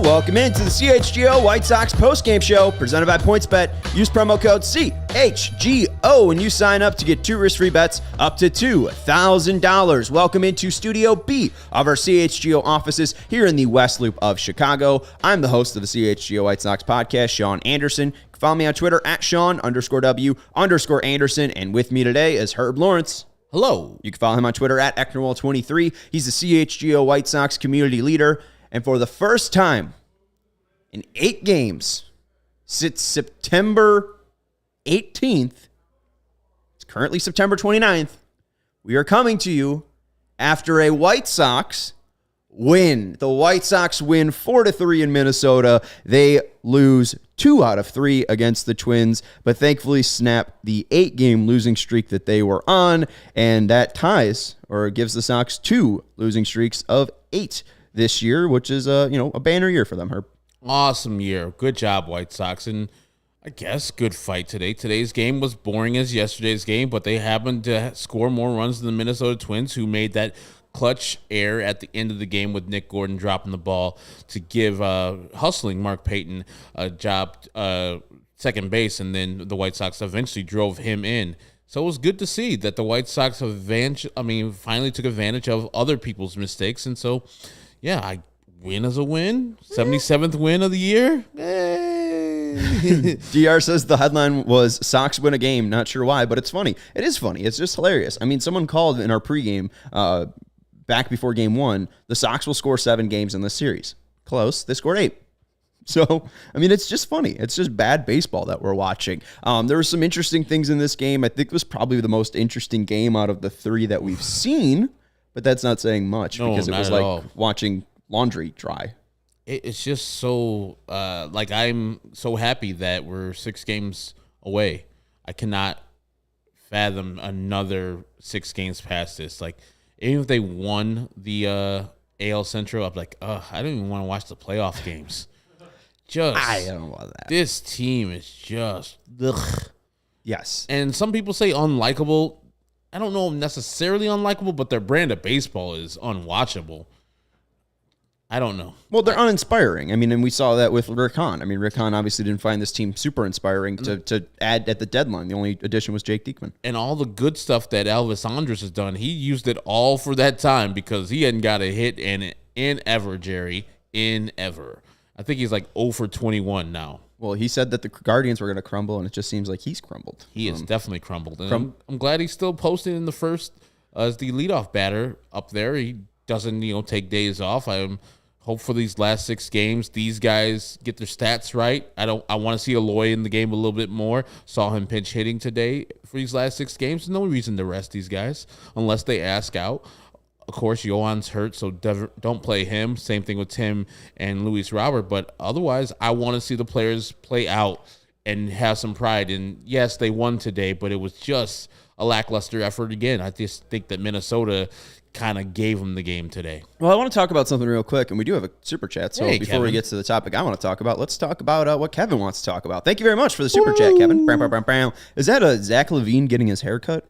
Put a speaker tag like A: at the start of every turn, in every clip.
A: Welcome into the CHGO White Sox postgame show presented by PointsBet. Use promo code CHGO when you sign up to get 2 risk-free bets up to $2,000. Welcome into Studio B of our CHGO offices here in the West Loop of Chicago. I'm the host of the CHGO White Sox podcast, Sean Anderson. You can follow me on Twitter at Sean_W_Anderson. And with me today is Herb Lawrence.
B: Hello.
A: You can follow him on Twitter at Ecknerwall23. He's the CHGO White Sox community leader. And for the first time in 8 games since September 18th, it's currently September 29th, we are coming to you after a White Sox win. The White Sox win 4-3 in Minnesota. They lose 2 out of 3 against the Twins, but thankfully snap the 8-game losing streak that they were on, and that ties or gives the Sox 2 losing streaks of 8 this year, which is a banner year for them, Herb.
B: Awesome year. Good job, White Sox. And I guess good fight today. Today's game was boring as yesterday's game, but they happened to score more runs than the Minnesota Twins, who made that clutch error at the end of the game with Nick Gordon dropping the ball to give hustling Mark Payton a job second base, and then the White Sox eventually drove him in. So it was good to see that the White Sox finally took advantage of other people's mistakes, and so yeah, I win as a win. 77th win of the year. Hey.
A: DR says the headline was Sox win a game. Not sure why, but it's funny. It is funny. It's just hilarious. I mean, someone called in our pregame back before game 1, the Sox will score 7 games in this series. Close. They scored 8. So, I mean, it's just funny. It's just bad baseball that we're watching. There were some interesting things in this game. I think it was probably the most interesting game out of the 3 that we've seen. But that's not saying much because it was like watching laundry dry.
B: It's just so, I'm so happy that we're 6 games away. I cannot fathom another 6 games past this. Like, even if they won the AL Central, I'm like, I don't even want to watch the playoff games.
A: I don't want that.
B: This team is just, ugh.
A: Yes.
B: And some people say unlikable. I don't know necessarily unlikable, but their brand of baseball is unwatchable. I don't know.
A: Well, they're uninspiring. I mean, and we saw that with Rick Hahn. I mean, Rick Hahn obviously didn't find this team super inspiring to add at the deadline. The only addition was Jake Diekman.
B: And all the good stuff that Elvis Andrus has done, he used it all for that time because he hadn't got a hit in ever, Jerry. In ever. I think he's like 0 for 21 now.
A: Well, he said that the Guardians were going to crumble, and it just seems like he's crumbled.
B: He has definitely crumbled. And I'm glad he's still posting in the first as the leadoff batter up there. He doesn't, take days off. I'm hope for these last 6 games, these guys get their stats right. I want to see Eloy in the game a little bit more. Saw him pinch hitting today for these last 6 games. No reason to rest these guys unless they ask out. Of course, Yohan's hurt, so don't play him. Same thing with Tim and Luis Robert. But otherwise, I want to see the players play out and have some pride. And yes, they won today, but it was just a lackluster effort again. I just think that Minnesota kind of gave them the game today. Well,
A: I want to talk about something real quick, and we do have a super chat. So before we get to the topic I want to talk about, let's talk about what Kevin wants to talk about. Thank you very much for the super chat, Kevin. Is that a Zach Levine getting his haircut?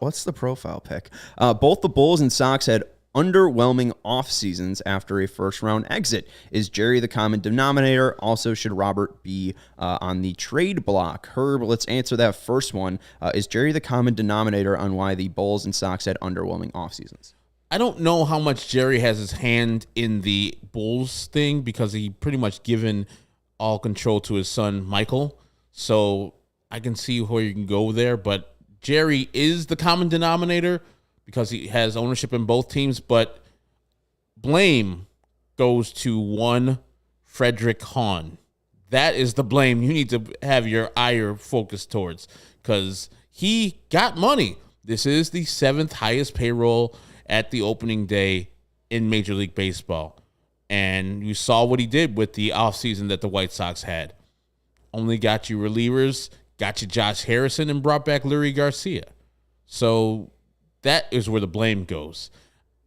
A: What's the profile pic? Both the Bulls and Sox had underwhelming off seasons after a first-round exit. Is Jerry the common denominator? Also, should Robert be on the trade block? Herb, let's answer that first one. Is Jerry the common denominator on why the Bulls and Sox had underwhelming off seasons?
B: I don't know how much Jerry has his hand in the Bulls thing because he pretty much given all control to his son, Michael. So I can see where you can go there, but Jerry is the common denominator because he has ownership in both teams, but blame goes to one Frederick Hahn. That is the blame you need to have your ire focused towards because he got money. This is the 7th highest payroll at the opening day in Major League Baseball. And you saw what he did with the offseason that the White Sox had. Only got you relievers, got you Josh Harrison, and brought back Lurie Garcia. So that is where the blame goes.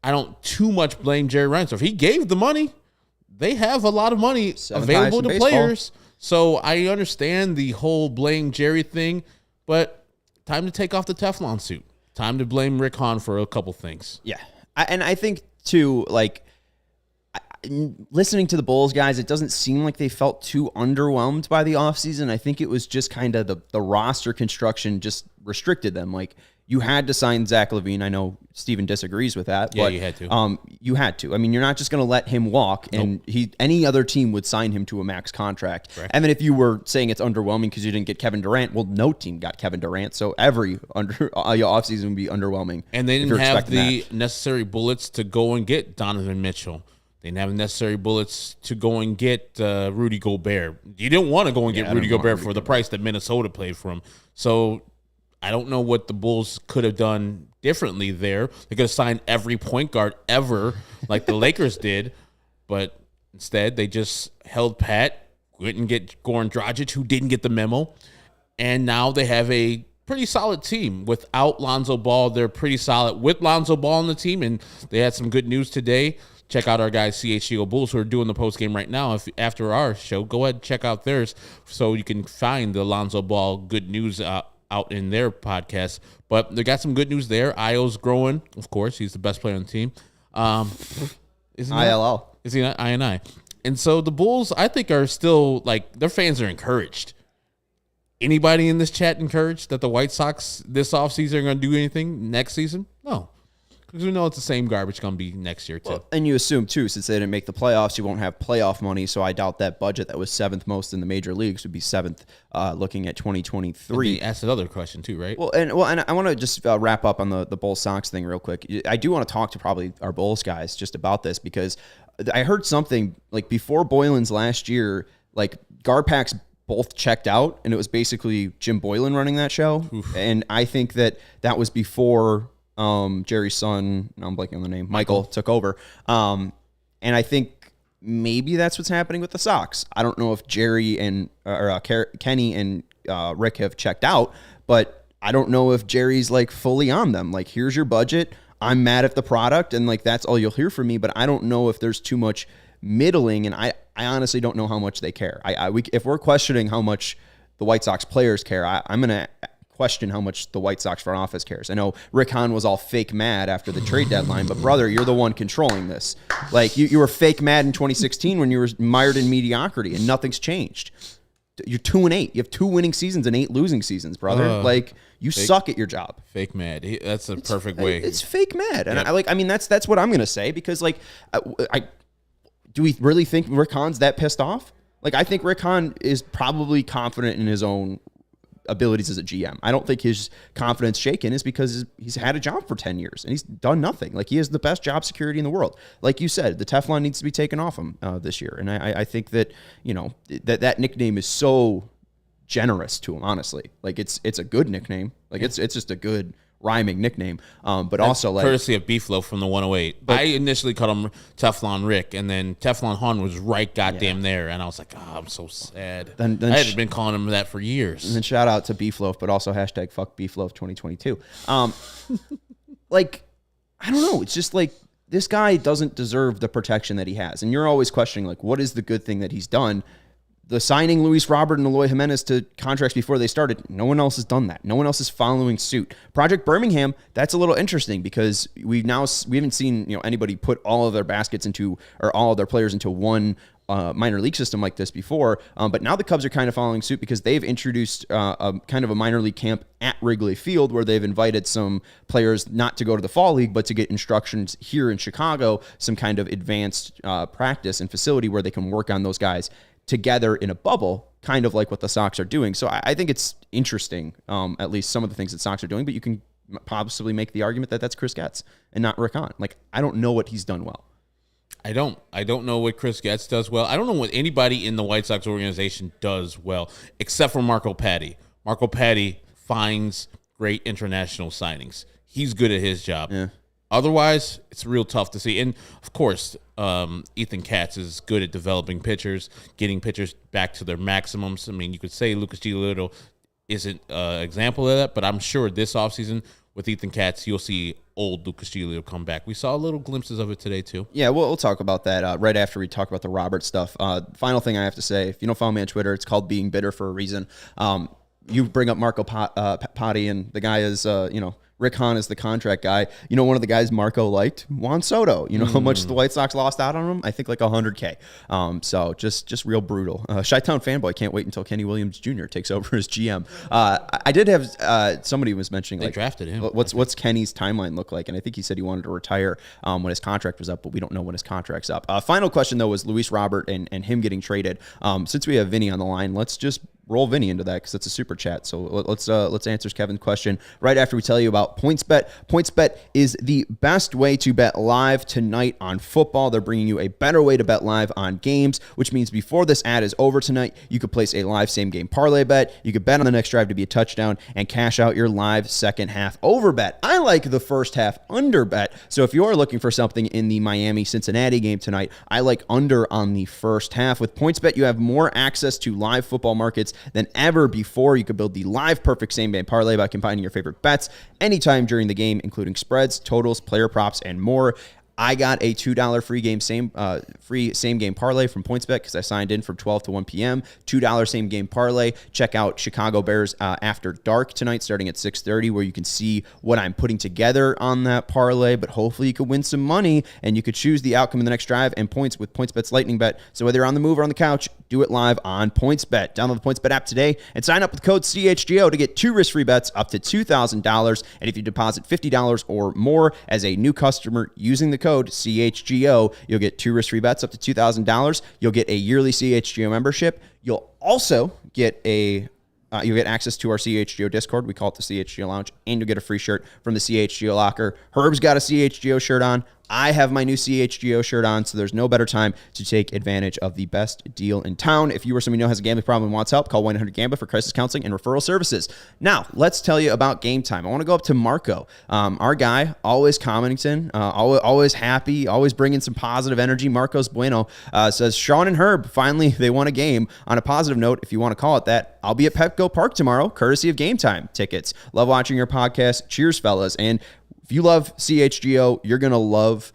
B: I don't too much blame Jerry Reinsdorf. He gave the money. They have a lot of money available to players. So I understand the whole blame Jerry thing, but time to take off the Teflon suit. Time to blame Rick Hahn for a couple things.
A: Yeah. And I think, too, like, listening to the Bulls guys, it doesn't seem like they felt too underwhelmed by the offseason. I think it was just kind of the roster construction just restricted them. Like, you had to sign Zach LaVine. I know Steven disagrees with that.
B: Yeah,
A: but,
B: you had to.
A: You had to. I mean, you're not just going to let him walk, and any other team would sign him to a max contract.
B: Correct.
A: And then if you were saying it's underwhelming because you didn't get Kevin Durant, well, no team got Kevin Durant, so every offseason would be underwhelming.
B: And they didn't have the necessary bullets to go and get Donovan Mitchell. They didn't have the necessary bullets to go and get Rudy Gobert. You didn't want to go and get Rudy Gobert for the price that Minnesota paid for him. So I don't know what the Bulls could have done differently there. They could have signed every point guard ever like the Lakers did, but instead they just held pat, didn't get Goran Dragic, who didn't get the memo, and now they have a pretty solid team. Without Lonzo Ball, they're pretty solid. With Lonzo Ball on the team, and they had some good news today. Check out our guys, CHGO Bulls, who are doing the postgame right now. If after our show, go ahead and check out theirs so you can find the Lonzo Ball good news out in their podcast. But they got some good news there. Io's growing, of course. He's the best player on the team. Isn't
A: ILL.
B: Is he not? INI. And so the Bulls, I think, are still, like, their fans are encouraged. Anybody in this chat encouraged that the White Sox this offseason are going to do anything next season? No. Because we know it's the same garbage going to be next year, too.
A: Well, and you assume, too, since they didn't make the playoffs, you won't have playoff money, so I doubt that budget that was 7th most in the major leagues would be 7th looking at 2023.
B: That's another question, too, right?
A: Well, and I want to just wrap up on the Bulls Sox thing real quick. I do want to talk to probably our Bulls guys just about this, because I heard something, like, before Boylan's last year, like, Garpax both checked out, and it was basically Jim Boylan running that show. Oof. And I think that was before Jerry's son, I'm blanking on the name, Michael took over. And I think maybe that's what's happening with the Sox. I don't know if Jerry and Kenny and Rick have checked out, but I don't know if Jerry's like fully on them. Like, here's your budget. I'm mad at the product, and like that's all you'll hear from me. But I don't know if there's too much middling, and I honestly don't know how much they care. If we're questioning how much the White Sox players care, I'm gonna question how much the White Sox front office cares. I know Rick Hahn was all fake mad after the trade deadline, but brother, you're the one controlling this. Like you were fake mad in 2016 when you were mired in mediocrity, and nothing's changed. You're 2-8. You have 2 winning seasons and 8 losing seasons, brother. Like you suck at your job.
B: Fake mad. That's a perfect way.
A: It's fake mad, and I mean that's what I'm gonna say, because like do we really think Rick Hahn's that pissed off? Like, I think Rick Hahn is probably confident in his own abilities as a GM. I don't think his confidence shaken is because he's had a job for 10 years and he's done nothing. Like, he has the best job security in the world. Like you said, the Teflon needs to be taken off him this year. And I think that, you know, that nickname is so generous to him, honestly. Like, it's a good nickname. Like, it's just a good rhyming nickname. But that's also, like,
B: courtesy of Beefloaf from the 108. I initially called him Teflon Rick, and then Teflon Hahn was right goddamn there, and I was like, oh, I'm so sad. Then I had been calling him that for years.
A: And then shout out to Beefloaf, but also hashtag fuck Beefloaf 2022. Like, I don't know. It's just like, this guy doesn't deserve the protection that he has. And you're always questioning, like, what is the good thing that he's done? The signing Luis Robert and Eloy Jimenez to contracts before they started, no one else has done that. No one else is following suit. Project Birmingham, that's a little interesting, because we haven't seen, you know, anybody put all of their baskets into, or all of their players into one minor league system like this before. But now the Cubs are kind of following suit, because they've introduced a kind of a minor league camp at Wrigley Field, where they've invited some players not to go to the fall league, but to get instructions here in Chicago, some kind of advanced practice and facility where they can work on those guys together in a bubble, kind of like what the Sox are doing. So I think it's interesting, at least some of the things that Sox are doing, but you can possibly make the argument that that's Chris Getz and not Rick Hahn. Like, I don't know what he's done well.
B: I don't know what Chris Getz does well. I don't know what anybody in the White Sox organization does well, except for Marco Patti. Marco Patti finds great international signings. He's good at his job.
A: Yeah.
B: Otherwise, it's real tough to see. And, of course, Ethan Katz is good at developing pitchers, getting pitchers back to their maximums. I mean, you could say Lucas Giolito isn't an example of that, but I'm sure this offseason with Ethan Katz, you'll see old Lucas Giolito come back. We saw little glimpses of it today, too.
A: Yeah, we'll talk about that right after we talk about the Robert stuff. Final thing I have to say, if you don't follow me on Twitter, it's called Being Bitter for a reason. You bring up Marco Potty, and the guy is, Rick Hahn is the contract guy. One of the guys Marco liked, Juan Soto. You know how much the White Sox lost out on him? I think like $100K. So just real brutal. Chi-Town fanboy can't wait until Kenny Williams Jr. takes over as GM. I did have somebody was mentioning
B: They drafted him.
A: What's Kenny's timeline look like? And I think he said he wanted to retire when his contract was up, but we don't know when his contract's up. Final question though was Luis Robert and him getting traded. Since we have Vinny on the line, let's just roll Vinny into that because it's a super chat. So let's answer Kevin's question right after we tell you about PointsBet. PointsBet is the best way to bet live tonight on football. They're bringing you a better way to bet live on games, which means before this ad is over tonight, you could place a live same game parlay bet. You could bet on the next drive to be a touchdown and cash out your live second half over bet. I like the first half under bet. So if you're looking for something in the Miami-Cincinnati game tonight, I like under on the first half. With PointsBet, you have more access to live football markets than ever before. You could build the live perfect same game parlay by combining your favorite bets anytime during the game, including spreads, totals, player props, and more. I got a $2 free same game parlay from PointsBet because I signed in from 12 to 1 p.m. $2 same game parlay. Check out Chicago Bears After Dark tonight, starting at 6:30, where you can see what I'm putting together on that parlay. But hopefully you could win some money and you could choose the outcome in the next drive and points with PointsBet's Lightning Bet. So whether you're on the move or on the couch, do it live on PointsBet. Download the PointsBet app today and sign up with code CHGO to get 2 risk-free bets up to $2,000. And if you deposit $50 or more as a new customer using the code CHGO, you'll get 2 risk-free bets up to $2,000. You'll get a yearly CHGO membership. You'll also get you'll get access to our CHGO Discord. We call it the CHGO Lounge, and you'll get a free shirt from the CHGO Locker. Herb's got a CHGO shirt on. I have my new CHGO shirt on, so there's no better time to take advantage of the best deal in town. If you or somebody you know has a gambling problem and wants help, call 1-800-GAMBLER for crisis counseling and referral services. Now, let's tell you about Game Time. I want to go up to Marco, our guy, always commenting, always happy, always bringing some positive energy. Marcos Bueno says, Sean and Herb, finally, they won a game. On a positive note, if you want to call it that, I'll be at Petco Park tomorrow, courtesy of Game Time tickets. Love watching your podcast. Cheers, fellas. And if you love CHGO, you're going to love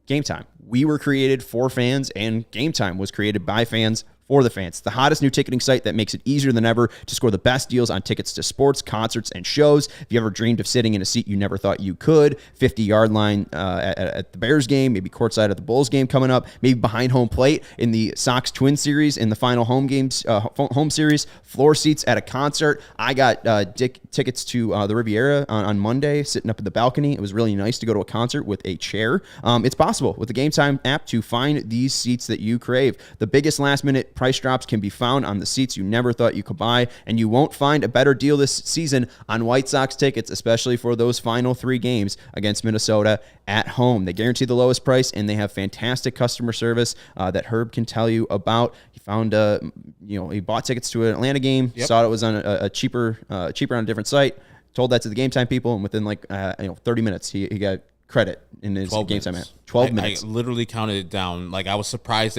A: Game Time. We were created for fans, and Game Time was created by fans for the fans. The hottest new ticketing site that makes it easier than ever to score the best deals on tickets to sports, concerts, and shows. If you ever dreamed of sitting in a seat you never thought you could, 50-yard line at the Bears game, maybe courtside at the Bulls game coming up, maybe behind home plate in the Sox Twin Series in the final home series, floor seats at a concert. I got tickets to the Riviera on Monday, sitting up at the balcony. It was really nice to go to a concert with a chair. It's possible with the Game Time app to find these seats that you crave. The biggest last-minute price drops can be found on the seats you never thought you could buy, and you won't find a better deal this season on White Sox tickets, especially for those final 3 games against Minnesota at home. They guarantee the lowest price, and they have fantastic customer service that Herb can tell you about. He found, he bought tickets to an Atlanta game, saw it was on a cheaper on a different site, told that to the Game Time people, and within 30 minutes, he got credit in his Game Time app. 12 minutes.
B: I literally counted it down. Like, I was surprised.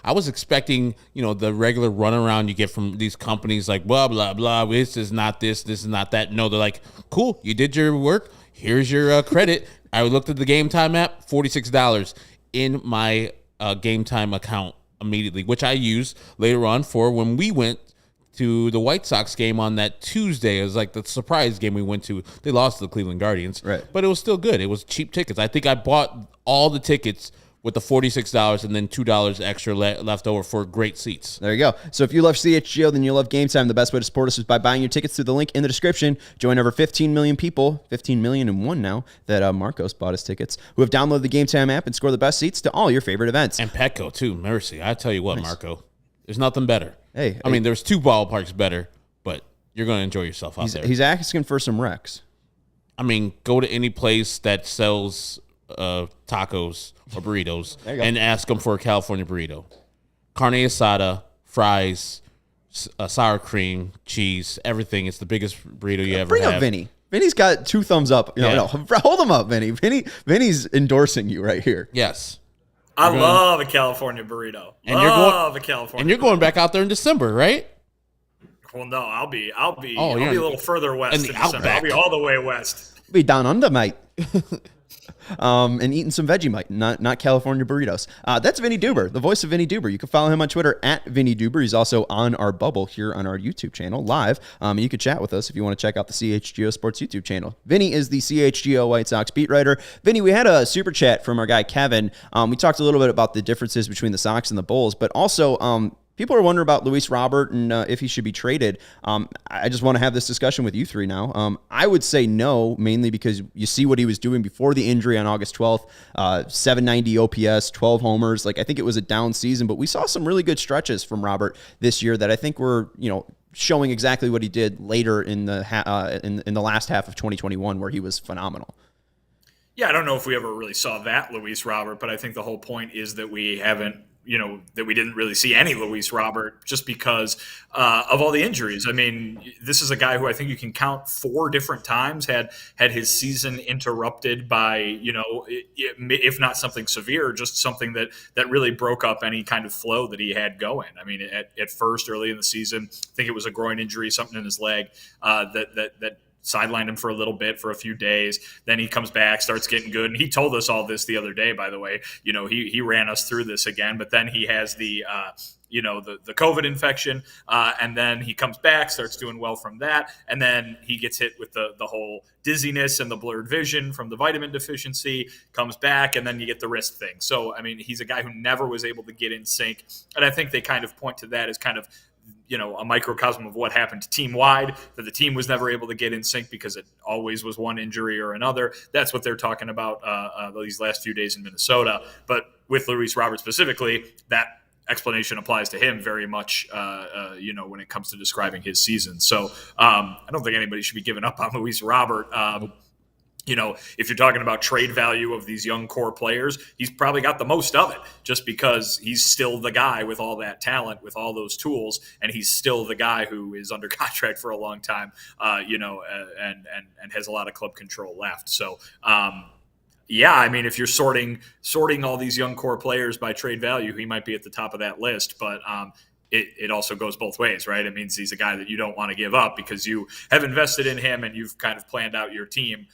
B: I was expecting, the regular runaround you get from these companies, like, blah, blah, blah. This is not this is not that. No, they're like, cool, you did your work. Here's your credit. I looked at the Game Time app, $46 in my Game Time account immediately, which I used later on for when we went to the White Sox game on that Tuesday. It was like the surprise game we went to. They lost to the Cleveland Guardians,
A: right?
B: But it was still good. It was cheap tickets. I think I bought all the tickets with the $46 and then $2 extra left over for great seats.
A: There you go. So if you love CHGO, then you love Game Time. The best way to support us is by buying your tickets through the link in the description. Join over 15 million people, 15 million and one now, that Marcos bought his tickets, who have downloaded the Game Time app and score the best seats to all your favorite events.
B: And Petco, too. Mercy. I tell you what, nice. Marco, there's nothing better.
A: I
B: mean, there's 2 ballparks better, but you're going to enjoy yourself out there.
A: He's asking for some recs.
B: I mean, go to any place that sells tacos or burritos and ask them for a California burrito. Carne asada, fries, sour cream, cheese, everything. It's the biggest burrito you ever
A: Bring
B: have.
A: up Vinny. Vinny's got 2 thumbs up. No, hold him up, Vinny. Vinny's endorsing you right here.
B: Yes.
C: I love a California burrito.
B: And you're going back out there in December, right?
C: Well, no, I'll be a little further west
B: in the
C: December.
B: outback.
C: I'll be all the way west.
A: Be down under, mate. And eating some Vegemite, not California burritos. That's Vinnie Duber, the voice of Vinnie Duber. You can follow him on Twitter at Vinnie Duber. He's also on our bubble here on our YouTube channel live. You can chat with us if you want to check out the CHGO Sports YouTube channel. Vinnie is the CHGO White Sox beat writer. Vinnie, we had a super chat from our guy Kevin. We talked a little bit about the differences between the Sox and the Bulls, but also people are wondering about Luis Robert and if he should be traded. I just want to have this discussion with you three now. I would say no, mainly because you see what he was doing before the injury on August 12th, 790 OPS, 12 homers. Like, I think it was a down season, but we saw some really good stretches from Robert this year that I think were, showing exactly what he did later in the in the last half of 2021, where he was phenomenal.
C: Yeah, I don't know if we ever really saw that Luis Robert, but I think the whole point is that we haven't, that we didn't really see any Luis Robert just because of all the injuries. I mean, this is a guy who I think you can count 4 different times had his season interrupted by, if not something severe, just something that really broke up any kind of flow that he had going. I mean, at first, early in the season, I think it was a groin injury, something in his leg that sidelined him for a little bit, for a few days. Then he comes back, starts getting good. And he told us all this the other day, by the way. He ran us through this again, but then he has the COVID infection, and then he comes back, starts doing well from that, and then he gets hit with the whole dizziness and the blurred vision from the vitamin deficiency, comes back, and then you get the wrist thing. So, I mean, he's a guy who never was able to get in sync, and I think they kind of point to that as kind of a microcosm of what happened team-wide, that the team was never able to get in sync because it always was one injury or another. That's what they're talking about these last few days in Minnesota. But with Luis Robert specifically, that explanation applies to him very much, when it comes to describing his season. So I don't think anybody should be giving up on Luis Robert. If you're talking about trade value of these young core players, he's probably got the most of it just because he's still the guy with all that talent, with all those tools, and he's still the guy who is under contract for a long time, and has a lot of club control left. So, I mean, if you're sorting all these young core players by trade value, he might be at the top of that list, but it also goes both ways, right? It means he's a guy that you don't want to give up because you have invested in him and you've kind of planned out your team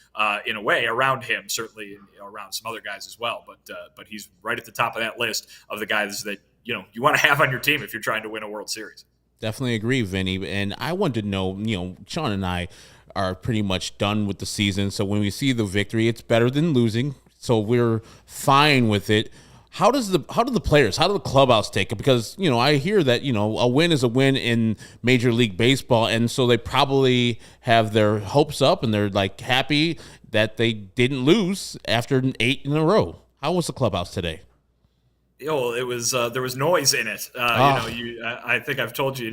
C: in a way around him, certainly around some other guys as well. But he's right at the top of that list of the guys that you want to have on your team if you're trying to win a World Series.
B: Definitely agree, Vinny. And I wanted to know, Sean and I are pretty much done with the season. So when we see the victory, it's better than losing. So we're fine with it. How do the players, how do the clubhouse take it? Because, I hear that, a win is a win in Major League Baseball. And so they probably have their hopes up and they're like happy that they didn't lose after 8 in a row. How was the clubhouse today?
C: It was there was noise in it. I think I've told you.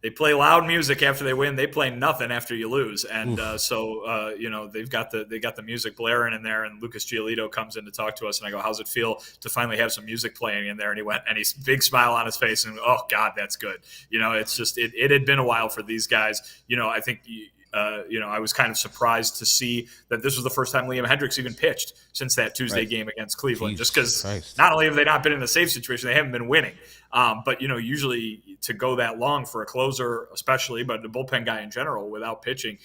C: They play loud music after they win. They play nothing after you lose, and they've got the music blaring in there. And Lucas Giolito comes in to talk to us, and I go, "How's it feel to finally have some music playing in there?" And he went, and he's big smile on his face, and oh God, that's good. It's just it had been a while for these guys. I think. I was kind of surprised to see that this was the first time Liam Hendricks even pitched since that Tuesday game against Cleveland, just because not only have they not been in a safe situation, they haven't been winning. But usually to go that long for a closer, especially, but the bullpen guy in general without pitching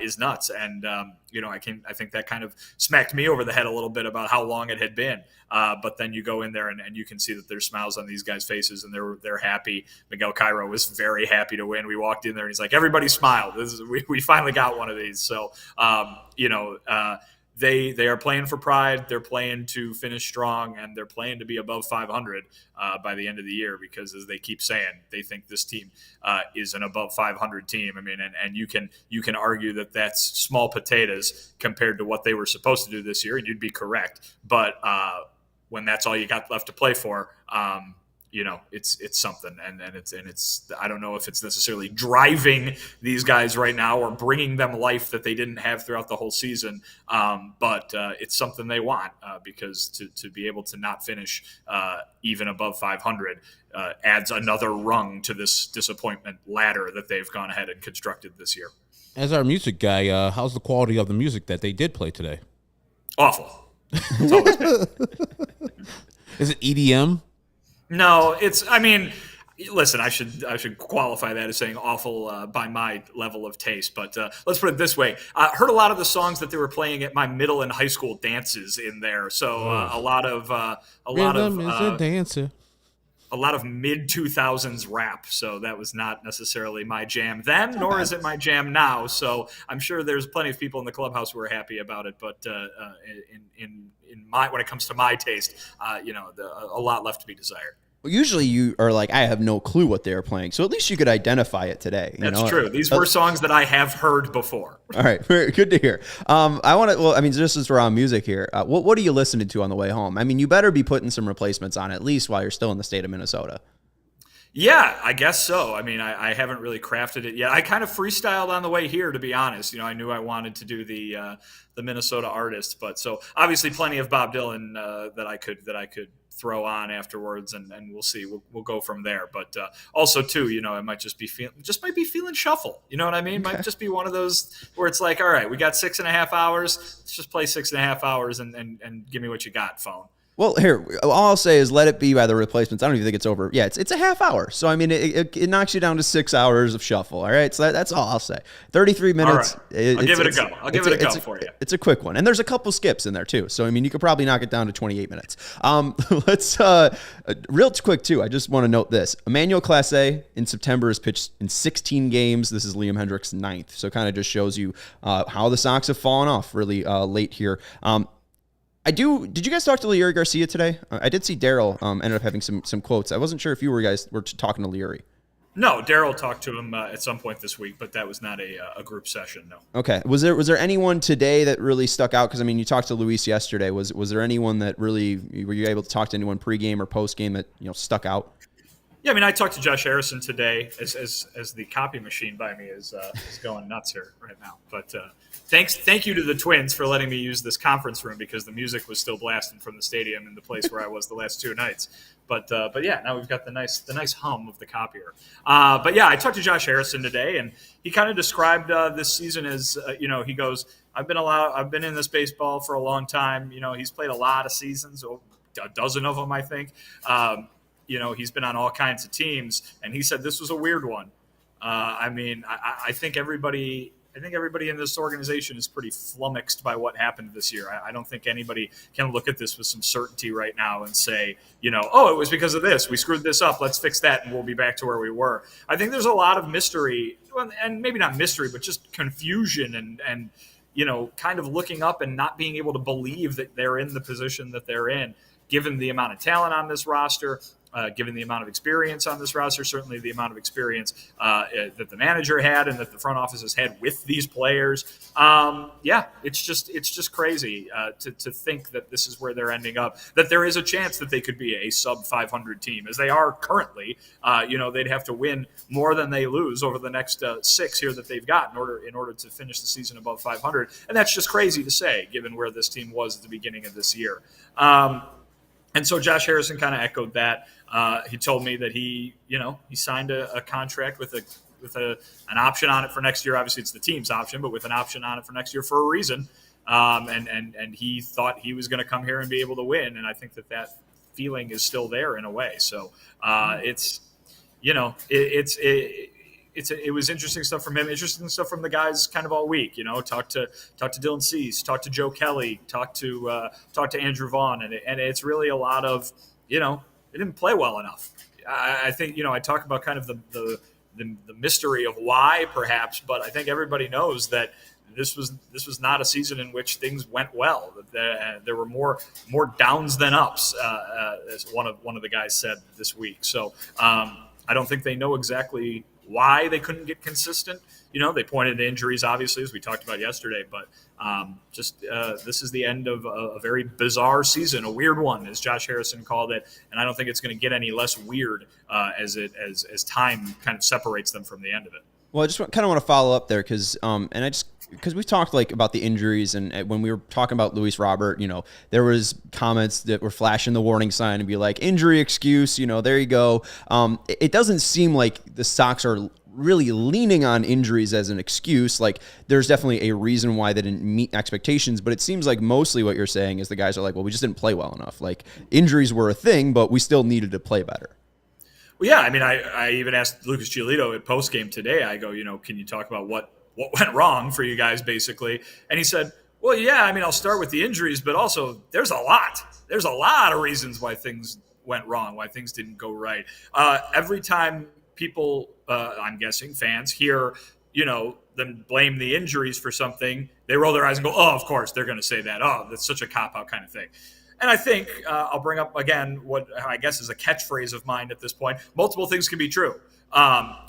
C: is nuts. And I think that kind of smacked me over the head a little bit about how long it had been. But then you go in there and you can see that there's smiles on these guys' faces and they're happy. Miguel Cairo was very happy to win. We walked in there and he's like, everybody smiled. We finally got one of these. So, They are playing for pride. They're playing to finish strong, and they're playing to be above 500 by the end of the year because, as they keep saying, they think this team is an above 500 team. I mean, and you can argue that that's small potatoes compared to what they were supposed to do this year, and you'd be correct. But when that's all you got left to play for, it's something, and it's I don't know if it's necessarily driving these guys right now or bringing them life that they didn't have throughout the whole season, but it's something they want, because to be able to not finish even above 500 adds another rung to this disappointment ladder that they've gone ahead and constructed this year.
B: As our music guy, how's the quality of the music that they did play today?
C: Awful. It's always been.
B: Is it EDM?
C: No, listen, I should qualify that as saying awful by my level of taste, but let's put it this way: I heard a lot of the songs that they were playing at my middle and high school dances in there. So a lot of
B: a dancer.
C: A lot of mid 2000s rap. So that was not necessarily my jam then, nor is it my jam now. So I'm sure there's plenty of people in the clubhouse who are happy about it, but when it comes to my taste, a lot left to be desired.
A: Well, usually you are like, I have no clue what they're playing. So at least you could identify it today.
C: That's true. These were songs that I have heard before.
A: All right. Good to hear. Just as we're on music here, what are you listening to on the way home? I mean, you better be putting some replacements on at least while you're still in the state of Minnesota.
C: Yeah, I guess so. I mean, I haven't really crafted it yet. I kind of freestyled on the way here, to be honest. I knew I wanted to do the Minnesota artist, but so obviously plenty of Bob Dylan that I could throw on afterwards, and we'll see. We'll go from there. But also too, it might just be feeling shuffle. You know what I mean? Okay. Might just be one of those where it's like, all right, we got 6.5 hours. Let's just play 6.5 hours and give me what you got, phone.
A: Well, here, all I'll say is let it be by the replacements. I don't even think it's over. Yeah, it's a half hour. So, I mean, it knocks you down to 6 hours of shuffle. All right. So that's all I'll say. 33 minutes.
C: All right. I'll give it a go. I'll give it a go for you.
A: It's a quick one. And there's a couple skips in there, too. So, I mean, you could probably knock it down to 28 minutes. Let's, real quick, too, I just want to note this. Emmanuel Clase in September is pitched in 16 games. This is Liam Hendriks' 9th. So, it kind of just shows you how the Sox have fallen off really late here. Did you guys talk to Leury Garcia today? I did see Daryl ended up having some quotes. I wasn't sure if you guys were talking to Leury.
C: No, Daryl talked to him at some point this week, but that was not a group session. No.
A: Okay. Was there anyone today that really stuck out? Because I mean, you talked to Luis yesterday. Was there anyone that really were you able to talk to anyone pregame or postgame that stuck out?
C: Yeah, I mean, I talked to Josh Harrison today as the copy machine by me is going nuts here right now. But thank you to the Twins for letting me use this conference room because the music was still blasting from the stadium in the place where I was the last 2 nights. But yeah, now we've got the nice hum of the copier. But yeah, I talked to Josh Harrison today, and he kind of described this season as he goes, I've been in this baseball for a long time. He's played a lot of seasons, a dozen of them, I think. He's been on all kinds of teams, and he said this was a weird one. I think everybody in this organization is pretty flummoxed by what happened this year. I don't think anybody can look at this with some certainty right now and say, it was because of this. We screwed this up. Let's fix that, and we'll be back to where we were. I think there's a lot of mystery, and maybe not mystery, but just confusion and kind of looking up and not being able to believe that they're in the position that they're in, given the amount of talent on this roster, given the amount of experience on this roster, certainly the amount of experience that the manager had and that the front office has had with these players. It's just crazy to think that this is where they're ending up, that there is a chance that they could be a sub 500 team as they are currently. They'd have to win more than they lose over the next 6 here that they've got in order to finish the season above 500. And that's just crazy to say, given where this team was at the beginning of this year. And so Josh Harrison kind of echoed that. He told me that he signed a contract with an option on it for next year. Obviously, it's the team's option, but with an option on it for next year for a reason. And he thought he was going to come here and be able to win. And I think that feeling is still there in a way. So it was interesting stuff from him, interesting stuff from the guys kind of all week. Talked to Dylan Cease, talked to Joe Kelly, talked to Andrew Vaughn, and it's really a lot of they didn't play well enough. I think I talk about kind of the mystery of why perhaps, but I think everybody knows that this was not a season in which things went well. There were more downs than ups, as one of the guys said this week. So I don't think they know exactly why they couldn't get consistent. they pointed to injuries, obviously, as we talked about yesterday. But this is the end of a very bizarre season, a weird one, as Josh Harrison called it. And I don't think it's going to get any less weird as time kind of separates them from the end of it.
A: Well, I just kind of want to follow up there because we talked about the injuries, and when we were talking about Luis Robert, there was comments that were flashing the warning sign and be like, injury excuse, there you go. It doesn't seem like the Sox are really leaning on injuries as an excuse. Like, there's definitely a reason why they didn't meet expectations, but it seems like mostly what you're saying is the guys are like, well, we just didn't play well enough. Like, injuries were a thing, but we still needed to play better.
C: Well, yeah, I mean, I even asked Lucas Giolito at postgame today. I go, can you talk about what went wrong for you guys, basically? And he said, well, yeah, I mean, I'll start with the injuries, but also there's a lot of reasons why things went wrong, why things didn't go right. Every time people, I'm guessing fans, hear, them blame the injuries for something, they roll their eyes and go, oh, of course, they're going to say that. Oh, that's such a cop-out kind of thing. And I think I'll bring up again what I guess is a catchphrase of mine at this point. Multiple things can be true.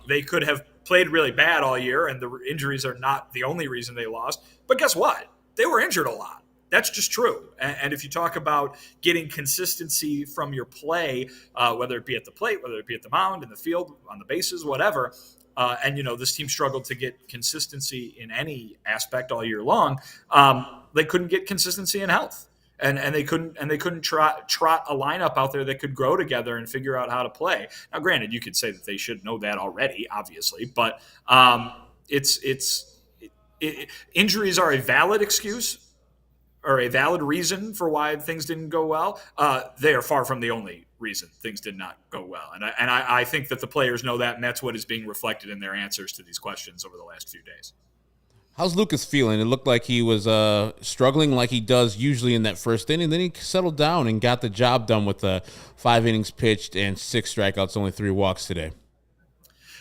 C: They could have played really bad all year, and the injuries are not the only reason they lost. But guess what? They were injured a lot. That's just true. And if you talk about getting consistency from your play, whether it be at the plate, whether it be at the mound, in the field, on the bases, whatever, and this team struggled to get consistency in any aspect all year long, they couldn't get consistency in health. And they couldn't trot a lineup out there that could grow together and figure out how to play. Now, granted, you could say that they should know that already, obviously, but injuries are a valid excuse or a valid reason for why things didn't go well. They are far from the only reason things did not go well, and I think that the players know that, and that's what is being reflected in their answers to these questions over the last few days.
B: How's Lucas feeling? It looked like he was struggling like he does usually in that first inning. Then he settled down and got the job done with 5 innings pitched and 6 strikeouts, only 3 walks today.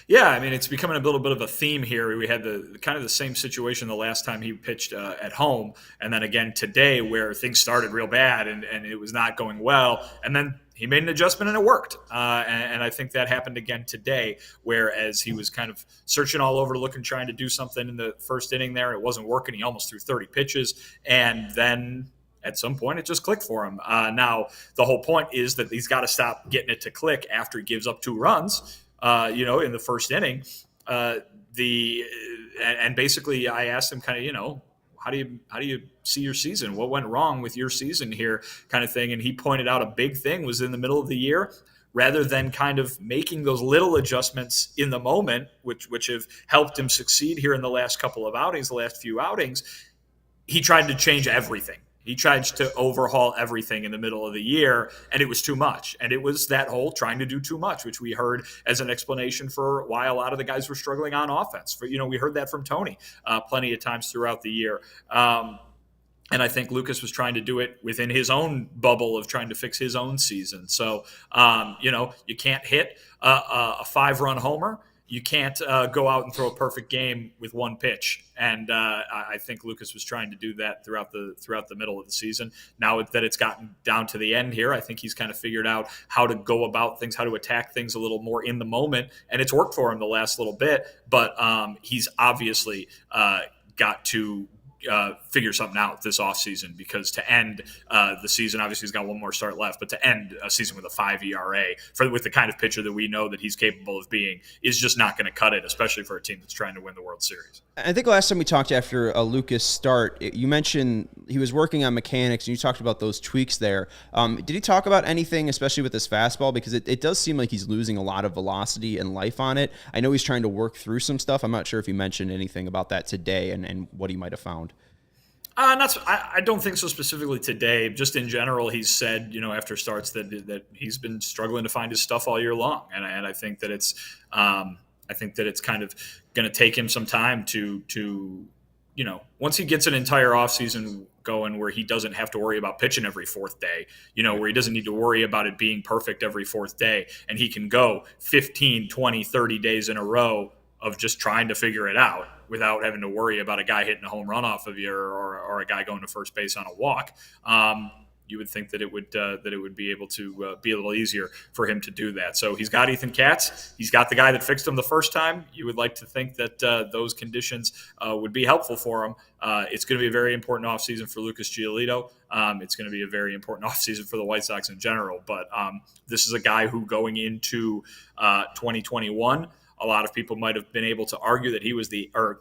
C: Yeah, I mean, it's becoming a little bit of a theme here. We had the kind of the same situation the last time he pitched at home, and then again today where things started real bad and it was not going well, and then he made an adjustment and it worked. And I think that happened again today, whereas he was kind of searching all over looking, trying to do something in the first inning there. It wasn't working. He almost threw 30 pitches. And then at some point it just clicked for him. Now, the whole point is that he's got to stop getting it to click after he gives up 2 runs, in the first inning. And basically I asked him kind of, how do you see your season? What went wrong with your season here, kind of thing? And he pointed out a big thing was in the middle of the year, rather than kind of making those little adjustments in the moment, which have helped him succeed here in the last couple of outings, the last few outings, he tried to change everything. He tried to overhaul everything in the middle of the year, and it was too much. And it was that whole trying to do too much, which we heard as an explanation for why a lot of the guys were struggling on offense. We heard that from Tony plenty of times throughout the year. And I think Lucas was trying to do it within his own bubble of trying to fix his own season. So, you can't hit a 5-run homer. You can't go out and throw a perfect game with 1 pitch. And I think Lucas was trying to do that throughout the middle of the season. Now that it's gotten down to the end here, I think he's kind of figured out how to go about things, how to attack things a little more in the moment. And it's worked for him the last little bit. But he's obviously got to figure something out this offseason, because to end the season, obviously he's got 1 more start left, but to end a season with a 5 ERA with the kind of pitcher that we know that he's capable of being is just not going to cut it, especially for a team that's trying to win the World Series.
A: I think last time we talked after a Lucas start, you mentioned he was working on mechanics, and you talked about those tweaks there. Did he talk about anything, especially with this fastball? Because it does seem like he's losing a lot of velocity and life on it. I know he's trying to work through some stuff. I'm not sure if he mentioned anything about that today and what he might have found.
C: I don't think so specifically today. Just in general, he's said, after starts that he's been struggling to find his stuff all year long, and I think that it's kind of going to take him some time to once he gets an entire offseason going where he doesn't have to worry about pitching every 4th day, where he doesn't need to worry about it being perfect every 4th day, and he can go 15, 20, 30 days in a row of just trying to figure it out without having to worry about a guy hitting a home run off of you or a guy going to first base on a walk. you would think that it would be able to be a little easier for him to do that. So he's got Ethan Katz. He's got the guy that fixed him the first time. You would like to think that those conditions would be helpful for him. It's going to be a very important offseason for Lucas Giolito. It's going to be a very important offseason for the White Sox in general. But this is a guy who going into 2021, a lot of people might have been able to argue that he was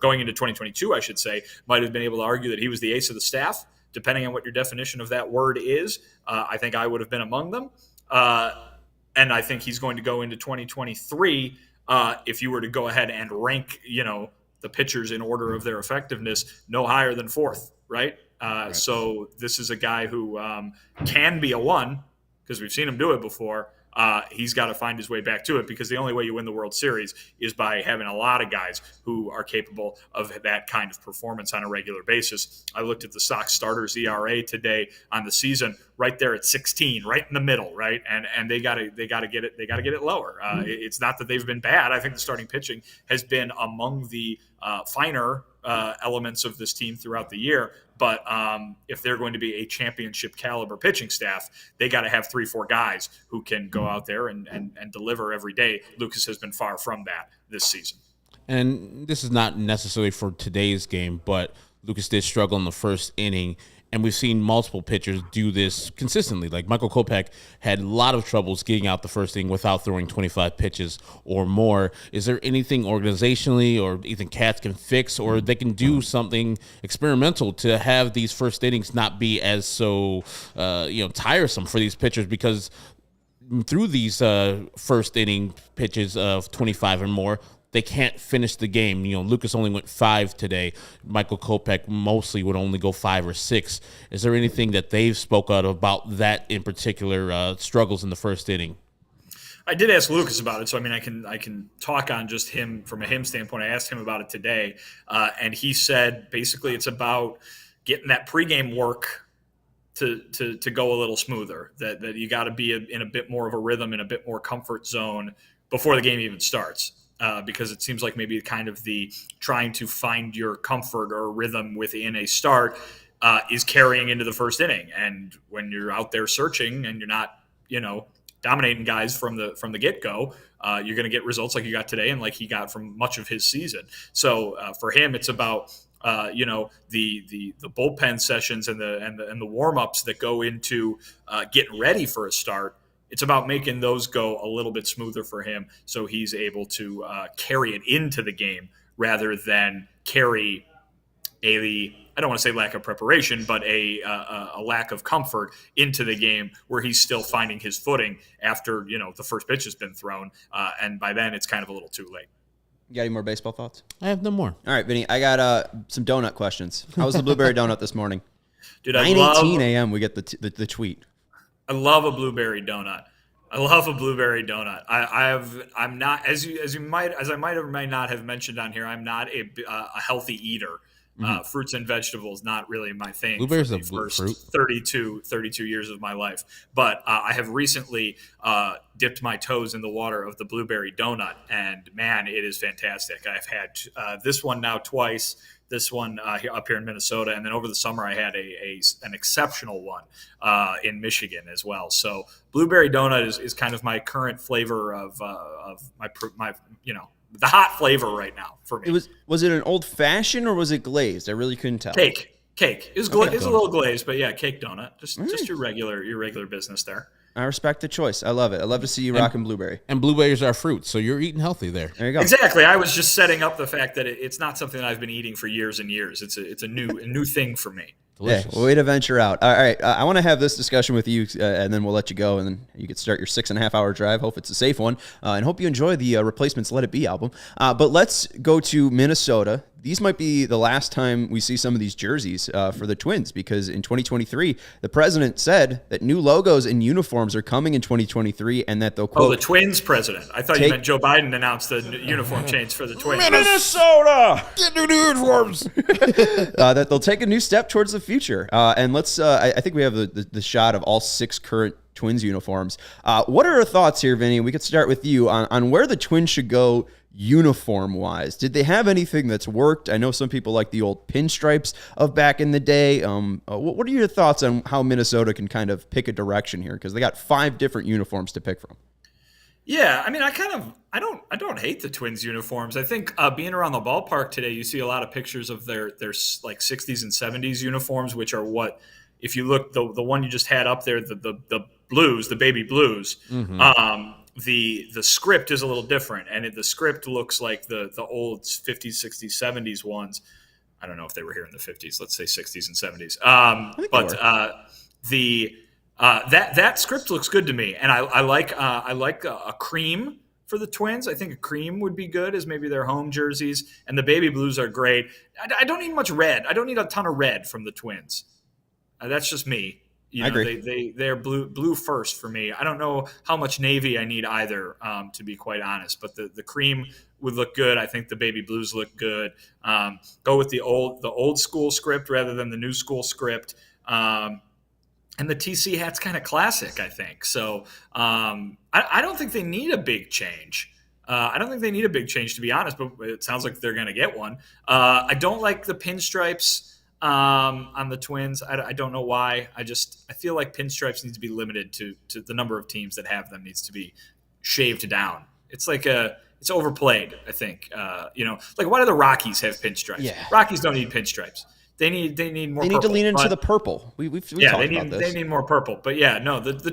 C: going into 2022, I should say, might have been able to argue that he was the ace of the staff, depending on what your definition of that word is. I think I would have been among them. And I think he's going to go into 2023. If you were to go ahead and rank, the pitchers in order of their effectiveness, no higher than fourth, right? Right. So this is a guy who can be a one, because we've seen him do it before. He's got to find his way back to it, because the only way you win the World Series is by having a lot of guys who are capable of that kind of performance on a regular basis. I looked at the Sox starters ERA today on the season, right there at 16, right in the middle, right? And they got to get it lower. It's not that they've been bad. I think the starting pitching has been among the finer elements of this team throughout the year. But if they're going to be a championship caliber pitching staff, they got to have 3-4 guys who can go out there and deliver every day. Lucas has been far from that this season.
B: And this is not necessarily for today's game, but Lucas did struggle in the first inning. And we've seen multiple pitchers do this consistently. Like Michael Kopech had a lot of troubles getting out the first inning without throwing 25 pitches or more. Is there anything organizationally or Ethan Katz can fix, or they can do something experimental to have these first innings not be as so tiresome for these pitchers? Because through these first inning pitches of 25 or more, they can't finish the game. Lucas only went 5 today. Michael Kopech mostly would only go 5 or 6. Is there anything that they've spoke out about that in particular struggles in the first inning?
C: I did ask Lucas about it, so I can talk on just him from a him standpoint. I asked him about it today, and he said basically it's about getting that pregame work to go a little smoother. That you got to be in a bit more of a rhythm, in a bit more comfort zone before the game even starts. Because it seems like maybe kind of the trying to find your comfort or rhythm within a start is carrying into the first inning. And when you're out there searching and you're not, dominating guys from the get-go, you're going to get results like you got today and like he got from much of his season. So for him, it's about the bullpen sessions and the warm-ups that go into getting ready for a start. It's about making those go a little bit smoother for him so he's able to carry it into the game rather than carry I don't want to say lack of preparation, but a lack of comfort into the game where he's still finding his footing after, the first pitch has been thrown. And by then it's kind of a little too late.
A: You got any more baseball thoughts?
B: I have no more.
A: All right, Vinny, I got some donut questions. How was the blueberry donut this morning?
C: Dude,
A: 9:18 a.m. we get the tweet.
C: I love a blueberry donut. I'm not, as I might or might not have mentioned on here, I'm not a healthy eater. Fruits and vegetables, not really my thing.
B: Blueberries
C: for
B: are
C: the first
B: fruit.
C: 32 years of my life. But I have recently dipped my toes in the water of the blueberry donut, and man, it is fantastic. I've had this one now twice. This one up here in Minnesota, and then over the summer I had an exceptional one in Michigan as well. So blueberry donut is kind of my current flavor of my the hot flavor right now for me.
A: Was it an old fashioned or was it glazed? I really couldn't tell.
C: Cake. It was it's a little glazed, but yeah, cake donut. Just your regular business there.
A: I respect the choice. I love it. I love to see you rocking blueberry.
B: And blueberries are fruit, so you're eating healthy there.
A: There you go.
C: Exactly. I was just setting up the fact that it's not something that I've been eating for years and years. It's a new thing for me.
B: Delicious.
A: Yeah, way to venture out. All right, I want to have this discussion with you, and then we'll let you go, and then you can start your 6.5-hour drive. Hope it's a safe one, and hope you enjoy the Replacements Let It Be album. But let's go to Minnesota. These might be the last time we see some of these jerseys for the Twins, because in 2023, the president said that new logos and uniforms are coming in 2023, and that they'll quote.
C: Oh, the Twins president. I thought you meant Joe Biden announced the uniform change for the Twins.
B: Minnesota, get new uniforms.
A: That they'll take a new step towards the future. And let's. I think we have the shot of all 6 current Twins uniforms. What are our thoughts here, Vinny? We could start with you on where the Twins should go uniform-wise? Did they have anything that's worked? I know some people like the old pinstripes of back in the day. What are your thoughts on how Minnesota can kind of pick a direction here? Because they got 5 different uniforms to pick from.
C: Yeah, I mean, I don't hate the Twins uniforms. I think being around the ballpark today, you see a lot of pictures of their like 60s and 70s uniforms, which are what, if you look, the one you just had up there, the blues, the baby blues. Mm-hmm. The script is a little different, and the script looks like the old 50s, 60s, 70s ones. I don't know if they were here in the 50s. Let's say 60s and 70s. That script looks good to me, and I like a cream for the Twins. I think a cream would be good as maybe their home jerseys, and the baby blues are great. I don't need much red. I don't need a ton of red from the Twins. That's just me.
A: I agree.
C: They're blue first for me. I don't know how much navy I need either, to be quite honest. But the cream would look good. I think the baby blues look good. Go with the old school script rather than the new school script. And the TC hat's kind of classic, I think. So I don't think they need a big change. I don't think they need a big change, to be honest, but it sounds like they're going to get one. I don't like the pinstripes on the Twins. I don't know why. I feel like pinstripes need to be limited to the number of teams that have them. Needs to be shaved down. It's like it's overplayed, I think. Like why do the Rockies have pinstripes?
A: Yeah.
C: Rockies don't need pinstripes. They need more.
A: They need
C: purple,
A: to lean into the purple. We've talked about this.
C: They need more purple. But yeah, no, the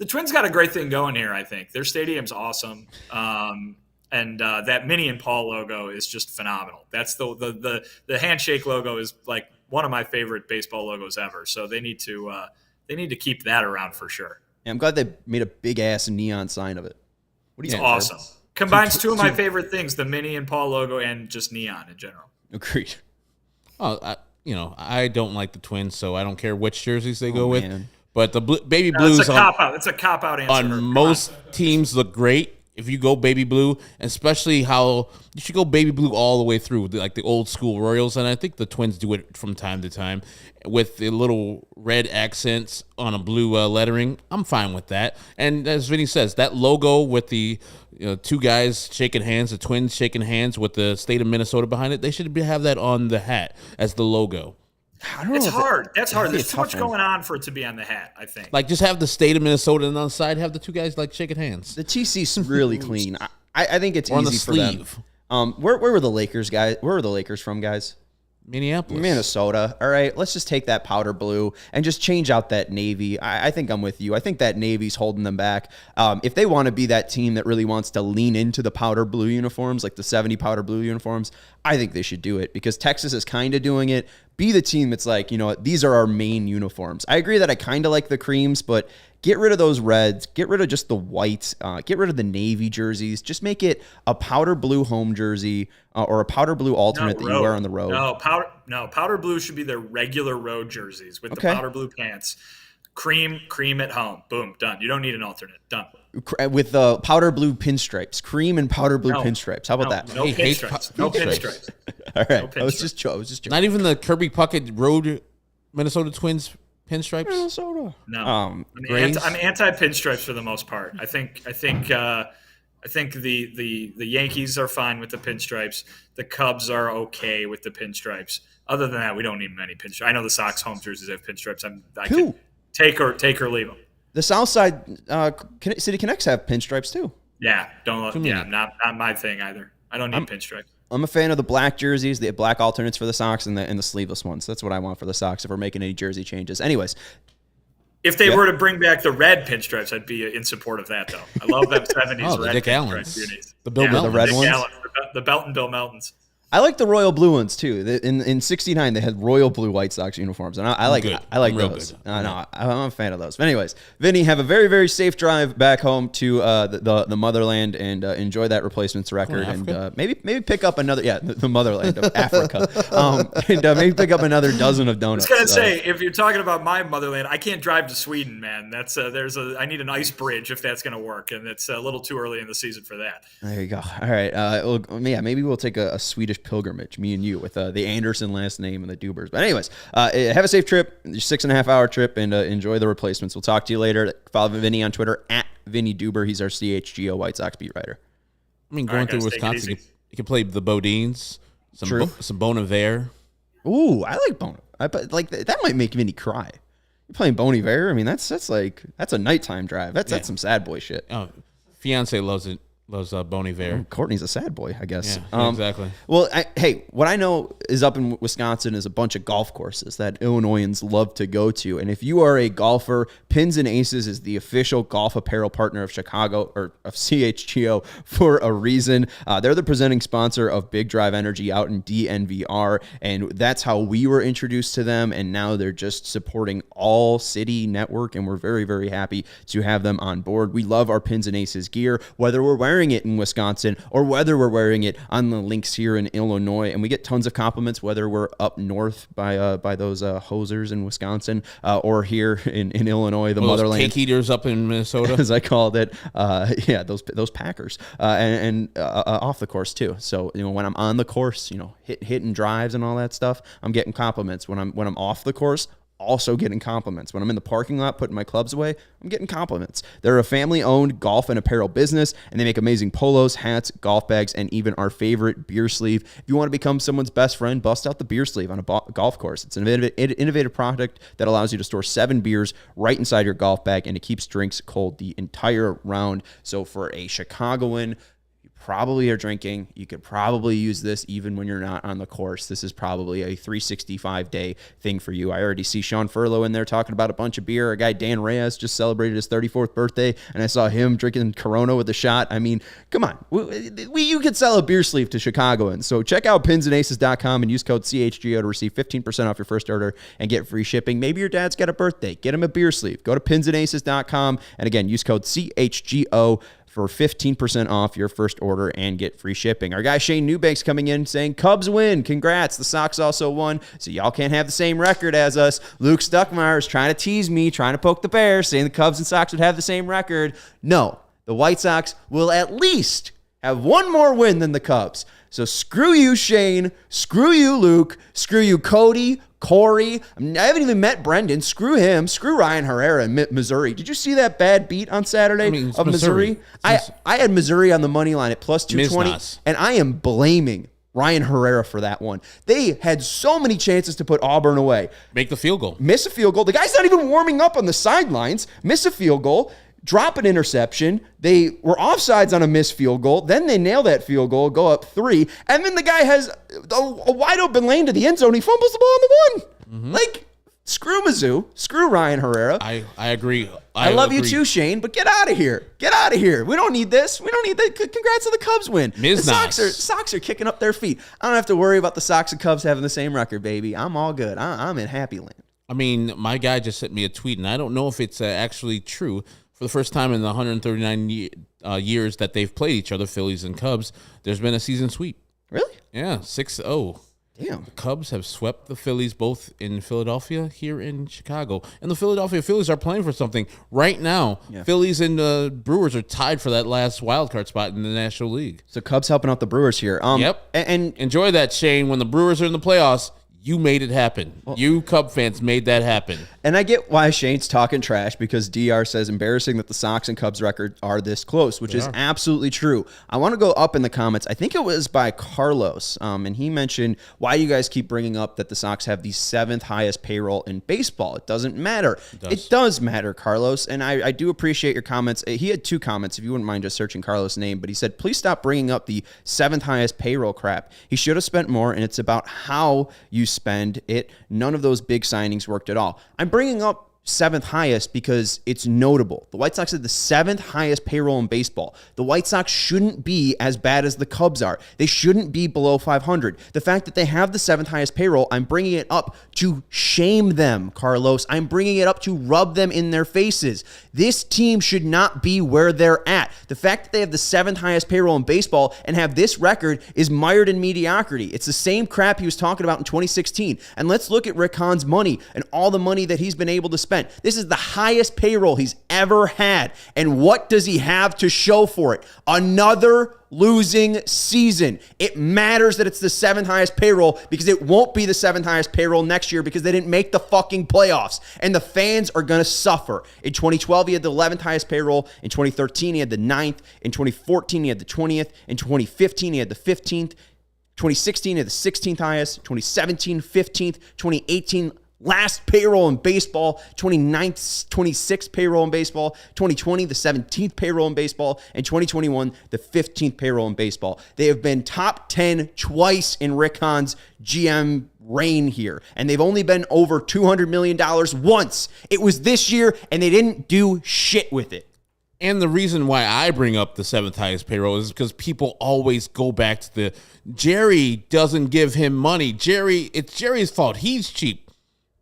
C: Twins got a great thing going here. I think their stadium's awesome. And that Minnie and Paul logo is just phenomenal. That's the handshake logo is like one of my favorite baseball logos ever. So they need to keep that around for sure.
A: Yeah, I'm glad they made a big ass neon sign of it. What do you think?
C: Awesome. Combines two of my favorite things: the Minnie and Paul logo and just neon in general.
A: Agreed.
B: Oh, I don't like the Twins, so I don't care which jerseys they go with. But the baby blues
C: it's a cop out. It's a cop out answer.
B: On most teams look great. If you go baby blue, especially how you should go baby blue all the way through, like the old school Royals, and I think the Twins do it from time to time with the little red accents on a blue lettering. I'm fine with that. And as Vinny says, that logo with the two guys shaking hands, the Twins shaking hands with the state of Minnesota behind it, they should have that on the hat as the logo.
C: It's hard. That's hard. There's too much going on for it to be on the hat, I think.
B: Like, just have the state of Minnesota, and on the side, have the two guys, like, shaking hands.
A: The TC's really clean. I think it's
B: or
A: easy
B: on the
A: for
B: sleeve.
A: them. Where were the Lakers, guys? Where were the Lakers from, guys? Minnesota. All right, let's just take that powder blue and just change out that navy. I think I'm with you. I think that navy's holding them back. If they want to be that team that really wants to lean into the powder blue uniforms, like the 70 powder blue uniforms, I think they should do it because Texas is kind of doing it. Be the team that's like, these are our main uniforms. I agree that I kind of like the creams, but get rid of those reds. Get rid of just the whites. Get rid of the navy jerseys. Just make it a powder blue home jersey or a powder blue alternate that you wear on the road.
C: Powder blue should be their regular road jerseys with the powder blue pants. Cream at home. Boom, done. You don't need an alternate. Done.
A: With the powder blue pinstripes. Cream and powder blue pinstripes. How about that?
C: No pinstripes. No pinstripes.
A: All right. I was just joking.
B: Not even the Kirby Puckett Road Minnesota Twins pinstripes?
A: Minnesota.
C: No. I'm anti-pinstripes for the most part. I think the Yankees are fine with the pinstripes. The Cubs are okay with the pinstripes. Other than that, we don't need many pinstripes. I know the Sox home jerseys have pinstripes. I can take or leave them.
A: The South Side City Connects have pinstripes too.
C: Yeah, not my thing either. I don't need pinstripes.
A: I'm a fan of the black jerseys, the black alternates for the Sox, and the sleeveless ones. That's what I want for the Sox if we're making any jersey changes. Anyways.
C: If they were to bring back the red pinstripes, I'd be in support of that, though. I love them 70s red
B: Dick
C: pinstripes.
B: Allens. The Bill Meltons.
A: The red ones?
C: The Belton Bill Meltons.
A: I like the royal blue ones too. In '69 they had royal blue White Sox uniforms, and I like those. No, I'm a fan of those. But anyways, Vinny, have a very, very safe drive back home to the motherland and enjoy that replacements record, and maybe pick up another the motherland of Africa, and maybe pick up another dozen of donuts.
C: I was gonna say, if you're talking about my motherland, I can't drive to Sweden, man. That's I need an ice bridge if that's gonna work, and it's a little too early in the season for that.
A: There you go. All right, maybe we'll take a Swedish pilgrimage, me and you, with the Anderson last name and the Dubers. But anyways, have a safe trip, your 6.5 hour trip, and enjoy the replacements. We'll talk to you later. Follow Vinny on Twitter at Vinnie Duber. He's our CHGO White Sox beat writer.
B: I mean, going through Wisconsin, you can play the Bodines, some Bon Iver.
A: Ooh, I like Bon. Like that might make Vinny cry. You're playing Bon Iver. I mean, that's a nighttime drive. That's some sad boy shit.
B: Oh, fiance loves it. Loves Bon Iver.
A: Courtney's a sad boy, I guess.
B: Yeah, exactly.
A: Well, hey, what I know is up in Wisconsin is a bunch of golf courses that Illinoisans love to go to. And if you are a golfer, Pins and Aces is the official golf apparel partner of Chicago, or of CHGO, for a reason. They're the presenting sponsor of Big Drive Energy out in DNVR, and that's how we were introduced to them. And now they're just supporting all city network, and we're very, very happy to have them on board. We love our Pins and Aces gear, whether we're wearing it in Wisconsin or whether we're wearing it on the links here in Illinois, and we get tons of compliments whether we're up north by those hosers in Wisconsin or here in Illinois, the motherland.
B: Cake eaters up in Minnesota,
A: as I called it. Yeah, those Packers and off the course too. So when I'm on the course, hitting drives and all that stuff, I'm getting compliments. When I'm off the course, also getting compliments. When I'm in the parking lot putting my clubs away, I'm getting compliments. They're a family-owned golf and apparel business, and they make amazing polos, hats, golf bags, and even our favorite beer sleeve. If you want to become someone's best friend, bust out the beer sleeve on a golf course. It's an innovative product that allows you to store 7 beers right inside your golf bag, and it keeps drinks cold the entire round. So for a Chicagoan, probably are drinking, you could probably use this even when you're not on the course. This is probably a 365-day thing for you. I already see Sean Furlow in there talking about a bunch of beer. A guy, Dan Reyes, just celebrated his 34th birthday, and I saw him drinking Corona with a shot. I mean, come on. You could sell a beer sleeve to Chicagoans. So check out pinsandaces.com and use code CHGO to receive 15% off your first order and get free shipping. Maybe your dad's got a birthday. Get him a beer sleeve. Go to pinsandaces.com, and again, use code CHGO for 15% off your first order and get free shipping. Our guy Shane Newbank's coming in saying, Cubs win. Congrats. The Sox also won, so y'all can't have the same record as us. Luke Stuckmeyer is trying to tease me, trying to poke the bear, saying the Cubs and Sox would have the same record. No, the White Sox will at least have one more win than the Cubs. So screw you, Shane. Screw you, Luke. Screw you, Cody, Corey. I haven't even met Brendan. Screw him. Screw Ryan Herrera in Missouri. Did you see that bad beat on Saturday of Missouri? I had Missouri on the money line at plus 220, and I am blaming Ryan Herrera for that one. They had so many chances to put Auburn away.
B: Make the field goal.
A: Miss a field goal. The guy's not even warming up on the sidelines. Miss a field goal. Drop an interception. They were offsides on a missed field goal. Then they nail that field goal, go up 3. And then the guy has a wide open lane to the end zone. He fumbles the ball on the 1. Mm-hmm. Like, screw Mizzou. Screw Ryan Herrera.
B: I agree.
A: I love you too, Shane, but get out of here. Get out of here. We don't need this. We don't need that. Congrats on the Cubs win. The Sox are kicking up their feet. I don't have to worry about the Sox and Cubs having the same record, baby. I'm all good. I'm in happy land.
B: I mean, my guy just sent me a tweet, and I don't know if it's actually true. For the first time in the 139 years that they've played each other, Phillies and Cubs, there's been a season sweep.
A: Really?
B: Yeah, 6-0.
A: Damn.
B: The Cubs have swept the Phillies both in Philadelphia, here in Chicago. And the Philadelphia Phillies are playing for something right now. Yeah. Phillies and Brewers are tied for that last wild card spot in the National League.
A: So Cubs helping out the Brewers here.
B: Yep. And enjoy that, Shane. When the Brewers are in the playoffs, you made it happen. Well, you Cub fans made that happen.
A: And I get why Shane's talking trash, because DR says embarrassing that the Sox and Cubs record are this close, which is absolutely true. I want to go up in the comments. I think it was by Carlos, and he mentioned, why do you guys keep bringing up that the Sox have the 7th highest payroll in baseball? It doesn't matter. It does matter, Carlos, and I do appreciate your comments. He had 2 comments, if you wouldn't mind just searching Carlos' name, but he said, please stop bringing up the 7th highest payroll crap. He should have spent more, and it's about how you spend it. None of those big signings worked at all. I'm bringing up 7th highest because it's notable. The White Sox had the 7th highest payroll in baseball. The White Sox shouldn't be as bad as the Cubs are. They shouldn't be below 500. The fact that they have the 7th highest payroll, I'm bringing it up to shame them, Carlos. I'm bringing it up to rub them in their faces. This team should not be where they're at. The fact that they have the 7th highest payroll in baseball and have this record is mired in mediocrity. It's the same crap he was talking about in 2016. And let's look at Rick Hahn's money and all the money that he's been able to spend. This is the highest payroll he's ever had. And what does he have to show for it? Another losing season. It matters that it's the 7th highest payroll because it won't be the 7th highest payroll next year because they didn't make the fucking playoffs. And the fans are going to suffer. In 2012, he had the 11th highest payroll. In 2013, he had the 9th. In 2014, he had the 20th. In 2015, he had the 15th. 2016 had the 16th highest, 2017 15th, 2018 last payroll in baseball, 29th, 26th payroll in baseball, 2020 the 17th payroll in baseball, and 2021 the 15th payroll in baseball. They have been top 10 twice in Rick Hahn's GM reign here, and they've only been over $200 million once. It was this year, and they didn't do shit with it.
B: And the reason why I bring up the 7th highest payroll is because people always go back to the Jerry doesn't give him money. It's Jerry's fault. He's cheap.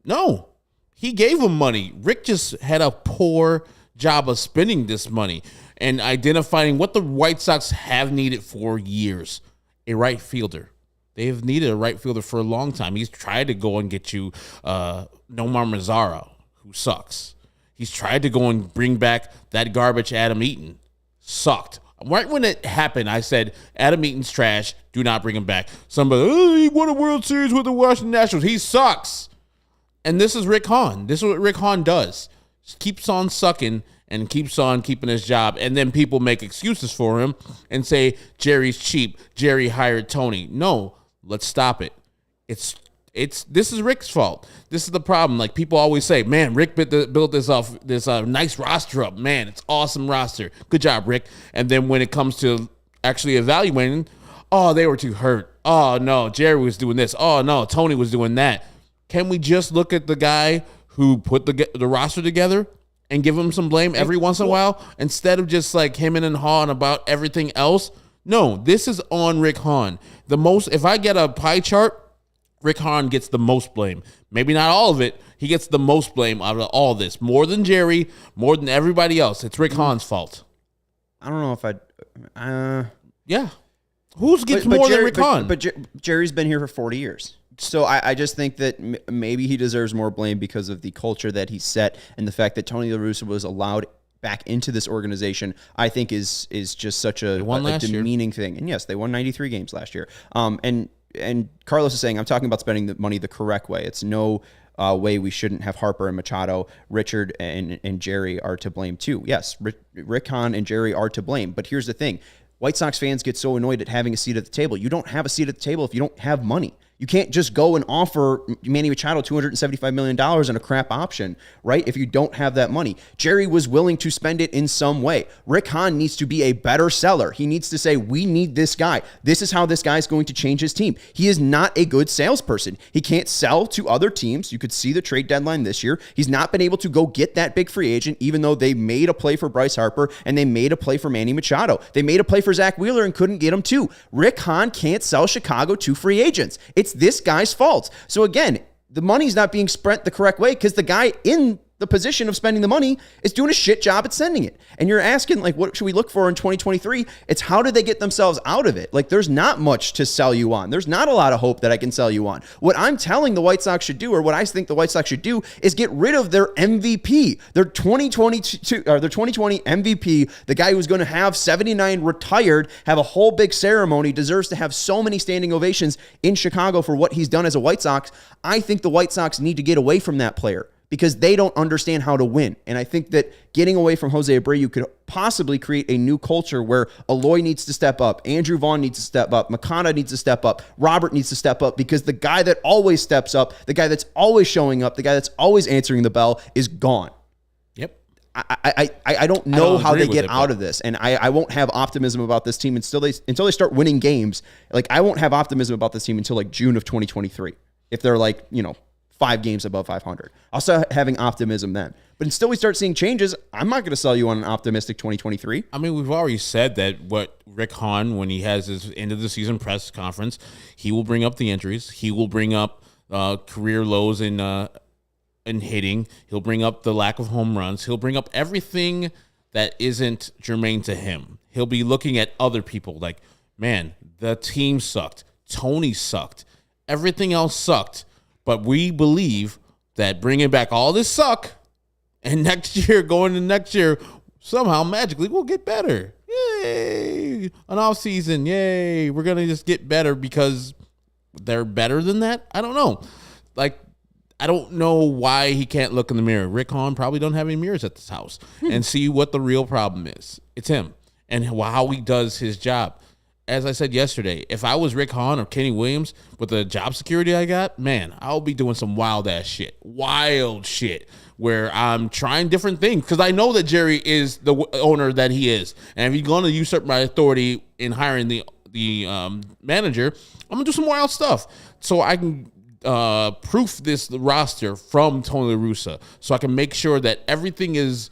B: No, he gave him money. Rick just had a poor job of spending this money and identifying what the White Sox have needed for years. A right fielder. They have needed a right fielder for a long time. He's tried to go and get you Nomar Mazara, who sucks. He's tried to go and bring back that garbage Adam Eaton. Sucked. Right when it happened, I said, Adam Eaton's trash. Do not bring him back. Somebody, he won a World Series with the Washington Nationals. He sucks. And this is Rick Hahn. This is what Rick Hahn does. Just keeps on sucking and keeps on keeping his job. And then people make excuses for him and say, Jerry's cheap. Jerry hired Tony. No, let's stop it. This is Rick's fault. This is the problem. Like people always say, man, Rick built this nice roster up. Man, it's awesome roster. Good job, Rick. And then when it comes to actually evaluating, oh, they were too hurt. Oh no, Jerry was doing this. Oh no, Tony was doing that. Can we just look at the guy who put the roster together and give him some blame every once in a while instead of just like hemming and hawing about everything else? No, this is on Rick Hahn. If I get a pie chart, Rick Hahn gets the most blame. Maybe not all of it. He gets the most blame out of all this. More than Jerry, more than everybody else. It's Rick Hahn's fault.
A: I don't know if
B: Yeah. Who gets more than Rick Hahn?
A: But Jerry's been here for 40 years. So I just think that maybe he deserves more blame because of the culture that he set and the fact that Tony La Russa was allowed back into this organization, I think is just such a demeaning thing. And yes, they won 93 games last year. And Carlos is saying, I'm talking about spending the money the correct way. It's no way we shouldn't have Harper and Machado. Richard and Jerry are to blame too. Yes, Rick Hahn and Jerry are to blame. But here's the thing. White Sox fans get so annoyed at having a seat at the table. You don't have a seat at the table if you don't have money. You can't just go and offer Manny Machado $275 million and a crap option, right? If you don't have that money. Jerry was willing to spend it in some way. Rick Hahn needs to be a better seller. He needs to say, we need this guy. This is how this guy is going to change his team. He is not a good salesperson. He can't sell to other teams. You could see the trade deadline this year. He's not been able to go get that big free agent, even though they made a play for Bryce Harper and they made a play for Manny Machado. They made a play for Zach Wheeler and couldn't get him too. Rick Hahn can't sell Chicago to free agents. It's this guy's fault. So again, the money's not being spent the correct way because the guy in the position of spending the money is doing a shit job at sending it. And you're asking, like, what should we look for in 2023? It's how did they get themselves out of it? Like, there's not much to sell you on. There's not a lot of hope that I can sell you on. What I'm telling the White Sox should do, or what I think the White Sox should do, is get rid of their MVP, their 2020 MVP, the guy who's going to have 79 retired, have a whole big ceremony, deserves to have so many standing ovations in Chicago for what he's done as a White Sox. I think the White Sox need to get away from that player, because they don't understand how to win. And I think that getting away from Jose Abreu could possibly create a new culture where Eloy needs to step up, Andrew Vaughn needs to step up, Makana needs to step up, Robert needs to step up, because the guy that always steps up, the guy that's always showing up, the guy that's always answering the bell is gone.
B: Yep.
A: I don't know how they get out of this, and I won't have optimism about this team until they start winning games. Like, I won't have optimism about this team until like June of 2023 if they're like, 5 games above 500. I'll start having optimism then. But until we start seeing changes, I'm not going to sell you on an optimistic 2023.
B: I mean, we've already said that what Rick Hahn, when he has his end of the season press conference, he will bring up the injuries. He will bring up career lows in hitting. He'll bring up the lack of home runs. He'll bring up everything that isn't germane to him. He'll be looking at other people like, man, the team sucked. Tony sucked. Everything else sucked. But we believe that bringing back all this suck And going to next year, somehow magically we'll get better. Yay! An off season, yay! We're gonna just get better because they're better than that. I don't know. Like, I don't know why he can't look in the mirror. Rick Hahn probably don't have any mirrors at this house and see what the real problem is. It's him and how he does his job. As I said yesterday, if I was Rick Hahn or Kenny Williams with the job security I got, man, I'll be doing some wild shit where I'm trying different things because I know that Jerry is the owner that he is. And if he's going to usurp my authority in hiring the manager, I'm going to do some wild stuff so I can proof this roster from Tony La Russa so I can make sure that everything is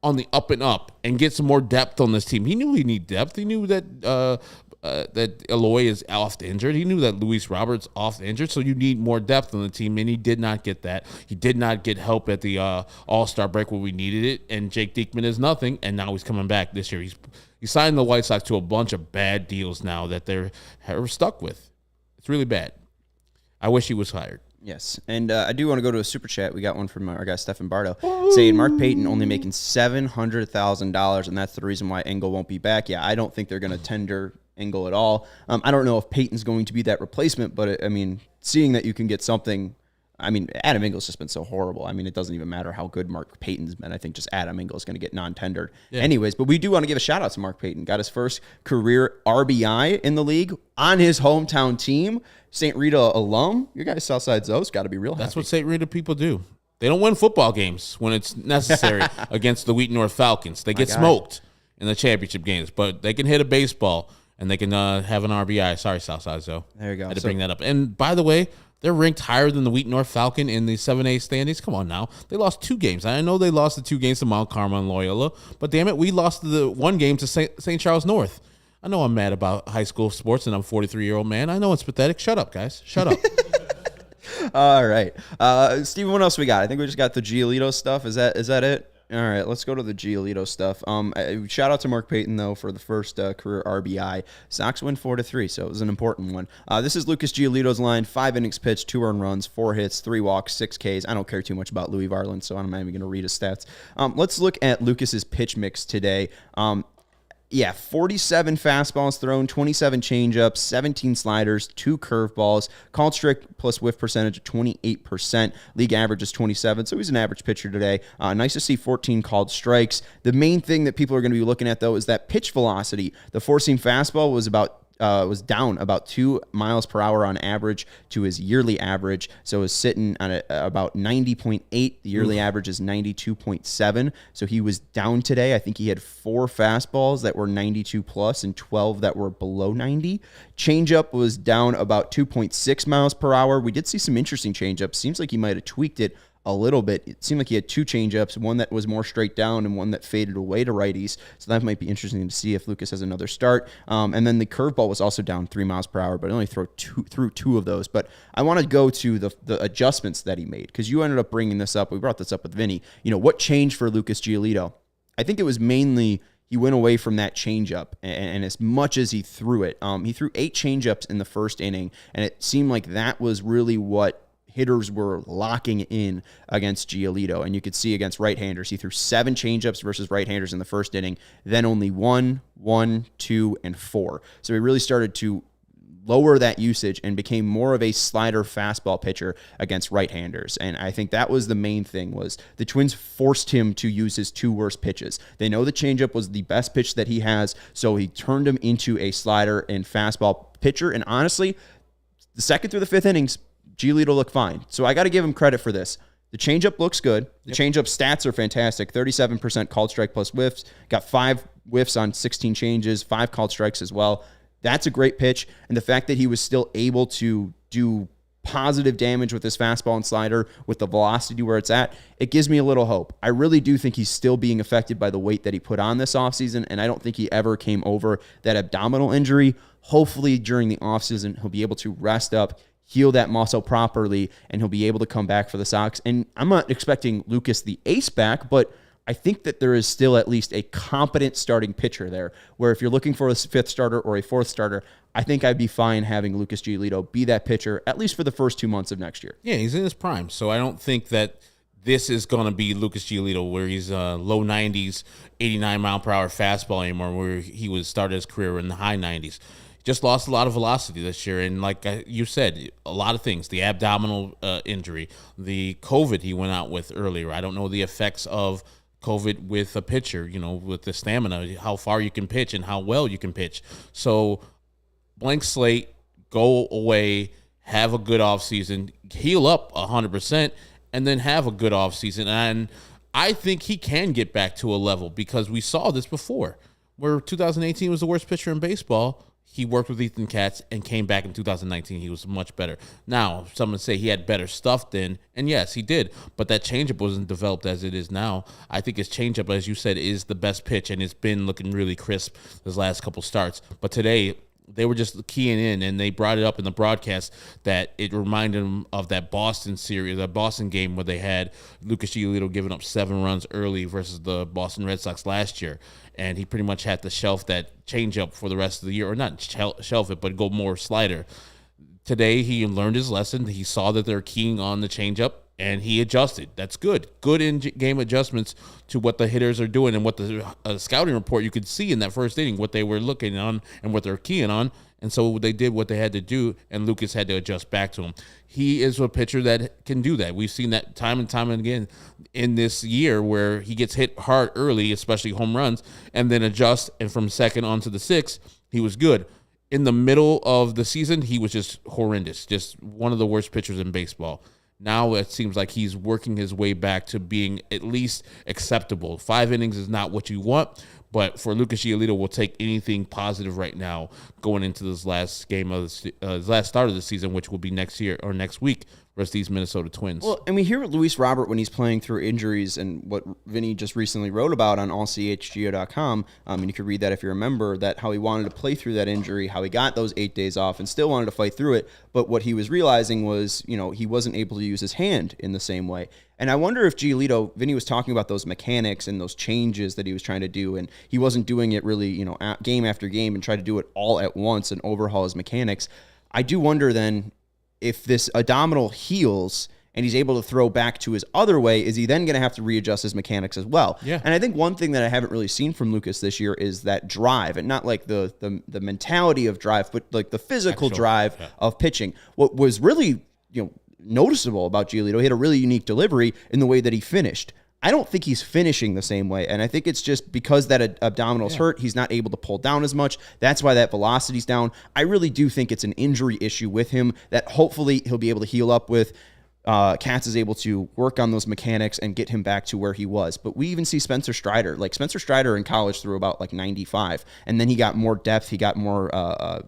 B: on the up and up and get some more depth on this team. He knew he needed depth. He knew that that Eloy is off injured. He knew that Luis Roberts off injured, so you need more depth on the team, and he did not get that. He did not get help at the All-Star break where we needed it, and Jake Diekman is nothing, and now he's coming back this year. He signed the White Sox to a bunch of bad deals now that they're stuck with. It's really bad. I wish he was hired.
A: Yes, and I do want to go to a super chat. We got one from our guy Stefan Bardo saying Mark Payton only making $700,000, and that's the reason why Engel won't be back. Yeah, I don't think they're going to tender Engel at all. I don't know if Payton's going to be that replacement, but I mean, seeing that you can get something. I mean, Adam Engel's just been so horrible. I mean, it doesn't even matter how good Mark Payton's been. I think just Adam Engel's going to get non-tendered. Yeah. Anyways, but we do want to give a shout out to Mark Payton. Got his first career RBI in the league on his hometown team. St. Rita alum. Your guys Southside Zoe's got to be real happy.
B: That's what St. Rita people do. They don't win football games when it's necessary against the Wheaton North Falcons. They get smoked in the championship games, but they can hit a baseball and they can have an RBI. Sorry, Southside Zoe.
A: There you go.
B: I had to bring that up. And by the way, they're ranked higher than the Wheaton North Falcon in the 7A standings. Come on now. They lost 2 games. I know they lost the 2 games to Mount Carmel and Loyola, but damn it, we lost the 1 game to St. Charles North. I know I'm mad about high school sports and I'm a 43-year-old man. I know it's pathetic. Shut up, guys. Shut up.
A: All right. Steven, what else we got? I think we just got the Giolito stuff. Is that it? All right, let's go to the Giolito stuff. Shout out to Mark Payton, though, for the first career RBI. Sox win 4-3, so it was an important one. This is Lucas Giolito's line. 5 innings pitched, 2 earned runs, 4 hits, 3 walks, 6 Ks. I don't care too much about Louis Varland, so I'm not even going to read his stats. Let's look at Lucas's pitch mix today. 47 fastballs thrown, 27 changeups, 17 sliders, 2 curveballs, called strike plus whiff percentage of 28%. League average is 27, so he's an average pitcher today. Nice to see 14 called strikes. The main thing that people are going to be looking at, though, is that pitch velocity. The four-seam fastball was down about 2 miles per hour on average to his yearly average. So it's sitting on about 90.8. The yearly average is 92.7. So he was down today. I think he had 4 fastballs that were 92 plus and 12 that were below 90. Changeup was down about 2.6 miles per hour. We did see some interesting changeups. Seems like he might have tweaked it a little bit. It seemed like he had 2 changeups, one that was more straight down and one that faded away to righties. So that might be interesting to see if Lucas has another start. And then the curveball was also down 3 miles per hour, but only threw 2 of those. But I want to go to the adjustments that he made because you ended up bringing this up. We brought this up with Vinny. What changed for Lucas Giolito? I think it was mainly he went away from that changeup, and as much as he threw it, he threw 8 changeups in the first inning, and it seemed like that was really what hitters were locking in against Giolito. And you could see against right-handers, he threw 7 changeups versus right-handers in the first inning, then only 1, 2, and 4. So he really started to lower that usage and became more of a slider fastball pitcher against right-handers. And I think that was the main thing, was the Twins forced him to use his 2 worst pitches. They know the changeup was the best pitch that he has, so he turned him into a slider and fastball pitcher. And honestly, the second through the 5th innings, Giolito looked fine. So I got to give him credit for this. The changeup looks good. The changeup stats are fantastic. 37% called strike plus whiffs. Got 5 whiffs on 16 changes, 5 called strikes as well. That's a great pitch. And the fact that he was still able to do positive damage with his fastball and slider with the velocity where it's at, it gives me a little hope. I really do think he's still being affected by the weight that he put on this offseason, and I don't think he ever came over that abdominal injury. Hopefully during the offseason, he'll be able to rest up, heal that muscle properly, and he'll be able to come back for the Sox. And I'm not expecting Lucas the ace back, but I think that there is still at least a competent starting pitcher there, where if you're looking for a 5th starter or a 4th starter, I think I'd be fine having Lucas Giolito be that pitcher, at least for the first 2 months of next year.
B: Yeah, he's in his prime, so I don't think that this is going to be Lucas Giolito, where he's low 90s, 89 mile per hour fastball anymore, where he was started his career in the high 90s. Just lost a lot of velocity this year, and like you said, a lot of things. The abdominal injury, the COVID he went out with earlier. I don't know the effects of COVID with a pitcher, with the stamina, how far you can pitch and how well you can pitch. So blank slate, go away, have a good offseason, heal up 100%, and then have a good offseason. And I think he can get back to a level, because we saw this before, where 2018 was the worst pitcher in baseball. He worked with Ethan Katz and came back in 2019. He was much better. Now, some would say he had better stuff then, and yes, he did, but that changeup wasn't developed as it is now. I think his changeup, as you said, is the best pitch, and it's been looking really crisp his last couple starts. But today, they were just keying in, and they brought it up in the broadcast that it reminded them of that Boston series, that Boston game where they had Lucas Giolito giving up 7 runs early versus the Boston Red Sox last year. And he pretty much had to shelf that changeup for the rest of the year, or not shelf it, but go more slider. Today, he learned his lesson. He saw that they're keying on the changeup, and he adjusted. That's good. Good in-game adjustments to what the hitters are doing, and what the scouting report you could see in that first inning, what they were looking on and what they're keying on. And so they did what they had to do, and Lucas had to adjust back to him. He is a pitcher that can do that. We've seen that time and time again in this year, where he gets hit hard early, especially home runs, and then adjusts, and from second on to the sixth, he was good. In the middle of the season, he was just horrendous, just one of the worst pitchers in baseball. Now it seems like he's working his way back to being at least acceptable. 5 innings is not what you want, but for Lucas Giolito, we'll take anything positive right now going into this last game of his last start of the season, which will be next year or next week versus these Minnesota Twins.
A: Well, and we hear Luis Robert when he's playing through injuries, and what Vinnie just recently wrote about on allchgo.com, and you could read that if you remember, that how he wanted to play through that injury, how he got those 8 days off and still wanted to fight through it, but what he was realizing was, he wasn't able to use his hand in the same way. And I wonder if Giolito, Vinny was talking about those mechanics and those changes that he was trying to do, and he wasn't doing it really, game after game, and try to do it all at once and overhaul his mechanics. I do wonder then, if this abdominal heals and he's able to throw back to his other way, is he then going to have to readjust his mechanics as well?
B: Yeah.
A: And I think one thing that I haven't really seen from Lucas this year is that drive, and not like the mentality of drive, but like the physical drive of pitching. What was really, noticeable about Giolito, he had a really unique delivery in the way that he finished. I don't think he's finishing the same way, and I think it's just because that abdominal's hurt, he's not able to pull down as much. That's why that velocity's down. I really do think it's an injury issue with him that hopefully he'll be able to heal up with. Katz is able to work on those mechanics and get him back to where he was. But we even see Spencer Strider. Like, Spencer Strider in college threw about 95, and then he got more depth. He got more,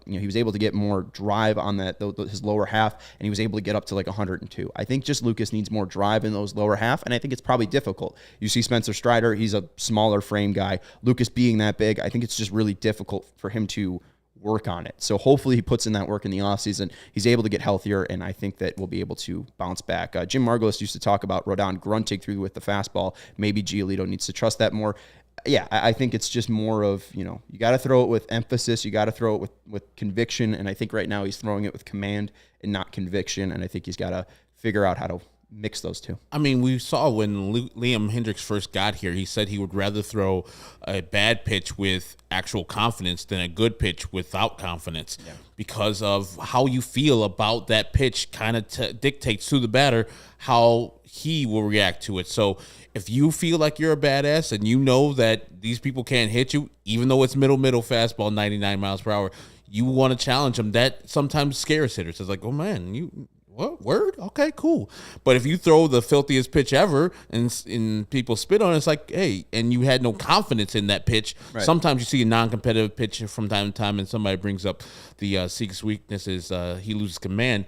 A: he was able to get more drive on his lower half, and he was able to get up to 102. I think just Lucas needs more drive in those lower half, and I think it's probably difficult. You see Spencer Strider, he's a smaller frame guy. Lucas being that big, I think it's just really difficult for him to work on it. So hopefully he puts in that work in the offseason. He's able to get healthier, and I think that we'll be able to bounce back. Jim Margolis used to talk about Rodon grunting through with the fastball. Maybe Giolito needs to trust that more. Yeah, I think it's just more of, you got to throw it with emphasis. You got to throw it with conviction, and I think right now he's throwing it with command and not conviction, and I think he's got to figure out how to mix those two.
B: I mean, we saw when Liam Hendricks first got here, he said he would rather throw a bad pitch with actual confidence than a good pitch without confidence, because of how you feel about that pitch kind of dictates to the batter how he will react to it. So if you feel like you're a badass and you know that these people can't hit you, even though it's middle fastball, 99 miles per hour, you want to challenge them. That sometimes scares hitters. It's like, oh man, what word? Okay, cool. But if you throw the filthiest pitch ever and people spit on it, it's like, hey, and you had no confidence in that pitch. Right. Sometimes you see a non-competitive pitch from time to time, and somebody brings up the Seek's weakness is he loses command.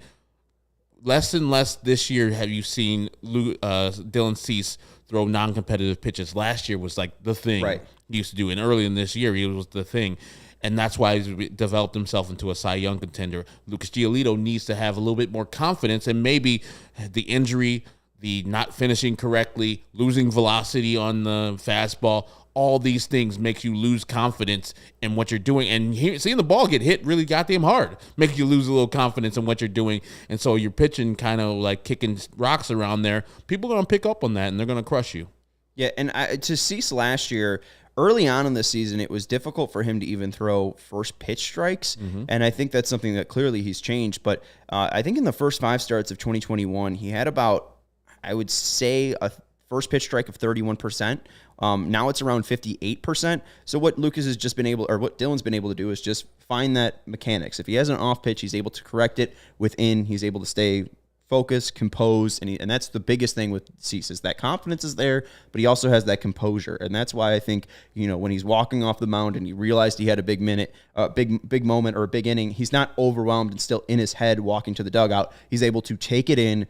B: Less and less this year have you seen Dylan Cease throw non-competitive pitches. Last year was like the thing he used to do, and early in this year he was the thing. And that's why he's developed himself into a Cy Young contender. Lucas Giolito needs to have a little bit more confidence, and maybe the injury, the not finishing correctly, losing velocity on the fastball, all these things makes you lose confidence in what you're doing. And seeing the ball get hit really goddamn hard makes you lose a little confidence in what you're doing. And so you're pitching kind of like kicking rocks around there. People are going to pick up on that, and they're going to crush you.
A: Yeah, and to Cease last year, early on in the season, it was difficult for him to even throw first pitch strikes, and I think that's something that clearly he's changed. But I think in the first 5 starts of 2021, he had about, I would say, a first pitch strike of 31%. Now it's around 58%. So what Lucas has just been able, or what Dylan's been able to do, is just find that mechanics. If he has an off pitch, he's able to correct it within. He's able to stay focused, composed, and that's the biggest thing with Cease, is that confidence is there, but he also has that composure, and that's why I think, when he's walking off the mound and he realized he had a big moment or a big inning, he's not overwhelmed and still in his head walking to the dugout. He's able to take in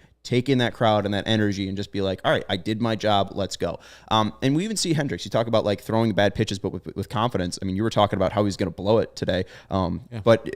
A: that crowd and that energy and just be like, all right, I did my job, let's go. And we even see Hendricks. You talk about like throwing bad pitches, but with confidence. I mean, you were talking about how he's going to blow it today. But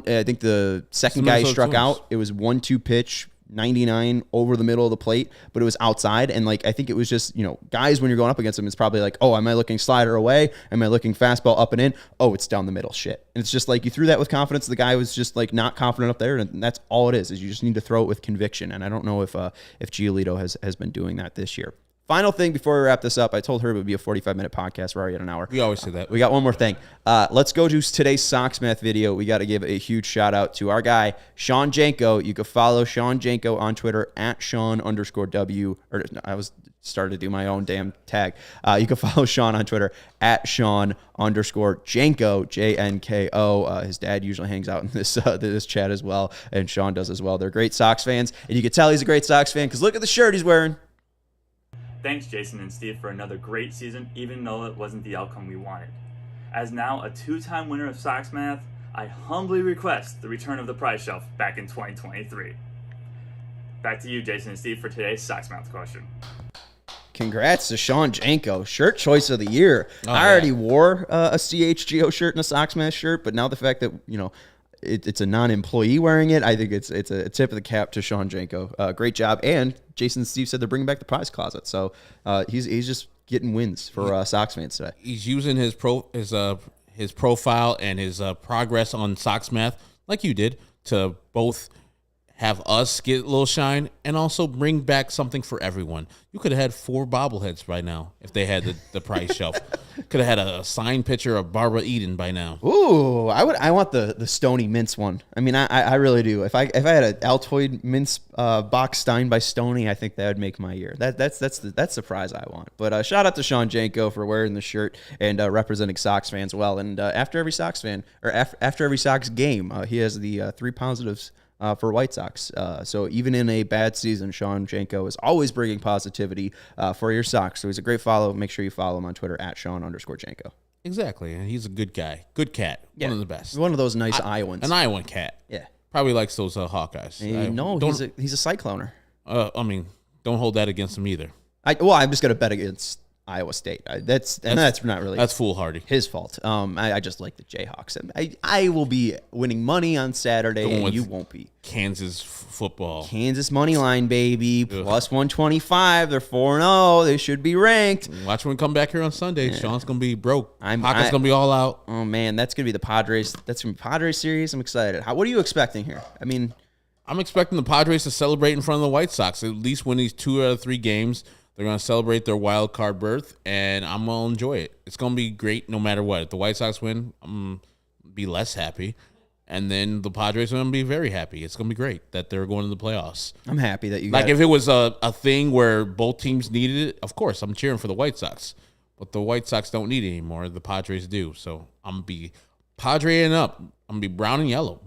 A: I think the second guy he struck out, it was 1-2 pitch, 99 over the middle of the plate, but it was outside. And like, I think it was just, guys, when you're going up against them, it's probably like, oh, am I looking slider away? Am I looking fastball up and in? Oh, it's down the middle. Shit. And it's just like, you threw that with confidence. The guy was just like not confident up there. And that's all it is you just need to throw it with conviction. And I don't know if Giolito has been doing that this year. Final thing before we wrap this up, I told her it would be a 45-minute podcast. We're already at an hour.
B: We always say that.
A: We got one more thing. Let's go to today's Sox Math video. We got to give a huge shout out to our guy, Sean Janko. You can follow Sean Janko on Twitter at Sean_W. Or I was started to do my own damn tag. You can follow Sean on Twitter at Sean_Janko, JNKO. His dad usually hangs out in this chat as well, and Sean does as well. They're great Sox fans, and you can tell he's a great Sox fan because look at the shirt he's wearing.
D: Thanks, Jason and Steve, for another great season, even though it wasn't the outcome we wanted. As now a 2-time winner of Sox Math, I humbly request the return of the prize shelf back in 2023. Back to you, Jason and Steve, for today's Sox Math question.
A: Congrats to Sean Janko, shirt choice of the year. I already wore a CHGO shirt and a Sox Math shirt, but now the fact that, it's a non-employee wearing it, I think it's a tip of the cap to Sean Janko. Great job. And Jason and Steve said they're bringing back the prize closet. So he's just getting wins for Sox fans today.
B: He's using his profile and his progress on Sox Math, like you did, to both have us get a little shine and also bring back something for everyone. You could have had 4 bobbleheads by now if they had the prize shelf. Could have had a signed picture of Barbara Eden by now.
A: Ooh, I want the Stony Mints one. I mean, I really do. If I had an Altoid Mints box signed by Stony, I think that would make my year. That's the prize I want. But shout out to Sean Janko for wearing the shirt and representing Sox fans well. And after every Sox fan or after every Sox game, he has the 3 positives for White Sox. So even in a bad season, Sean Janko is always bringing positivity for your Sox. So he's a great follow. Make sure you follow him on Twitter at Sean_Janko.
B: Exactly. And he's a good guy. Good cat.
A: Yeah.
B: One of the best.
A: One of those nice Iowans.
B: An Iowan cat.
A: Yeah.
B: Probably likes those Hawkeyes.
A: No, he's a Cycloner.
B: Don't hold that against him either.
A: I'm just going to bet against Iowa State. That's not really.
B: That's foolhardy.
A: His fault. I just like the Jayhawks. I will be winning money on Saturday, and you won't be.
B: Kansas football.
A: Kansas money line, baby. Plus 125. They're 4-0. They should be ranked.
B: Watch when we come back here on Sunday. Yeah. Sean's gonna be broke. Pocket's gonna be all out.
A: Oh man, that's gonna be the Padres. That's gonna be Padres series. I'm excited. What are you expecting here? I mean,
B: I'm expecting the Padres to celebrate in front of the White Sox. At least win these 2 out of 3 games. They're going to celebrate their wild card berth, and I'm going to enjoy it. It's going to be great no matter what. If the White Sox win, I'm going to be less happy. And then the Padres are going to be very happy. It's going to be great that they're going to the playoffs.
A: I'm happy that you
B: got if it was a thing where both teams needed it, of course, I'm cheering for the White Sox. But the White Sox don't need it anymore. The Padres do. So I'm going to be Padreing up. I'm gonna be brown and yellow.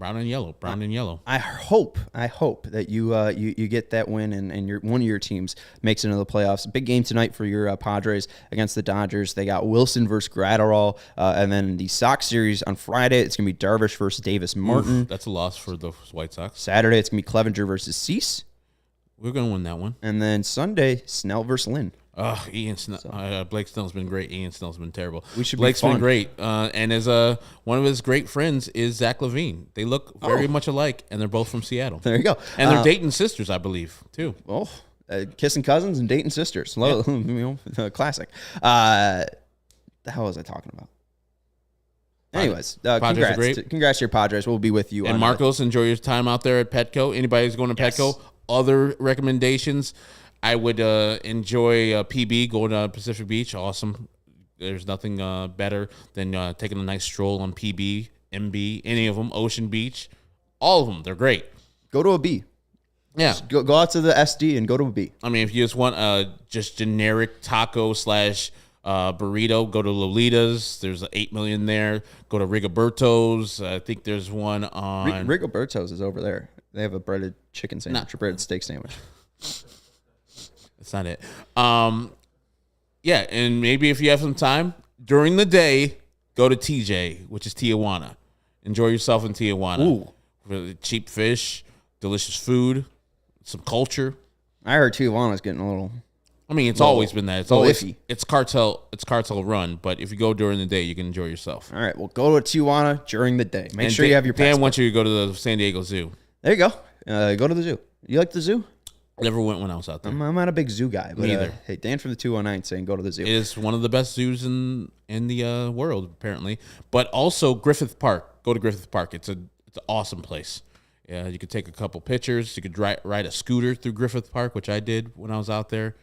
B: I hope that you get that win and one of your teams makes it into the playoffs. Big game tonight for your Padres against the Dodgers. They got Wilson versus Gratterall, and then the Sox series on Friday. It's gonna be Darvish versus Davis Martin. Oof, that's a loss for the White Sox.
A: Saturday it's gonna be Clevenger versus Cease.
B: We're gonna win that one.
A: And then Sunday Snell versus Lynn.
B: Ian Snell. Blake Snell's been great. Ian Snell's been terrible.
A: Blake's
B: been great. And as one of his great friends is Zach Levine. They look very much alike, and they're both from Seattle.
A: There you go.
B: And they're Dayton sisters, I believe, too.
A: Kissing cousins and Dayton sisters. Classic. the hell was I talking about? Anyways,
B: Padres are great.
A: Congrats to your Padres. We'll be with you.
B: And Marcos, enjoy your time out there at Petco. Anybody who's going to Petco, other recommendations, I would enjoy PB, going to Pacific Beach. Awesome. There's nothing better than taking a nice stroll on PB, MB, any of them, Ocean Beach. All of them. They're great.
A: Go to a B.
B: Yeah.
A: Just go out to the SD and go to a B.
B: I mean, if you just want just generic taco / burrito, go to Lolita's. There's 8 million there. Go to Rigoberto's. I think there's one on
A: Rigoberto's is over there. They have a breaded chicken sandwich, a breaded steak sandwich.
B: That's not it. Yeah, and maybe if you have some time during the day, go to TJ, which is Tijuana. Enjoy yourself in Tijuana.
A: Ooh.
B: Really cheap fish, delicious food, some culture.
A: I heard Tijuana's getting a little.
B: I mean, it's always been that. It's always
A: iffy.
B: It's cartel run, but if you go during the day, you can enjoy yourself.
A: All right, well, go to Tijuana during the day. Make sure you have your passport.
B: Dan wants you to go to the San Diego Zoo.
A: There you go. Go to the zoo. You like the zoo?
B: I never went when I was out there.
A: I'm not a big zoo guy. But,
B: Me either.
A: Hey, Dan from the 219 saying go to the zoo.
B: It is one of the best zoos in the world, apparently. But also Griffith Park. Go to Griffith Park. It's an awesome place. Yeah, you could take a couple pictures. You could ride a scooter through Griffith Park, which I did when I was out there.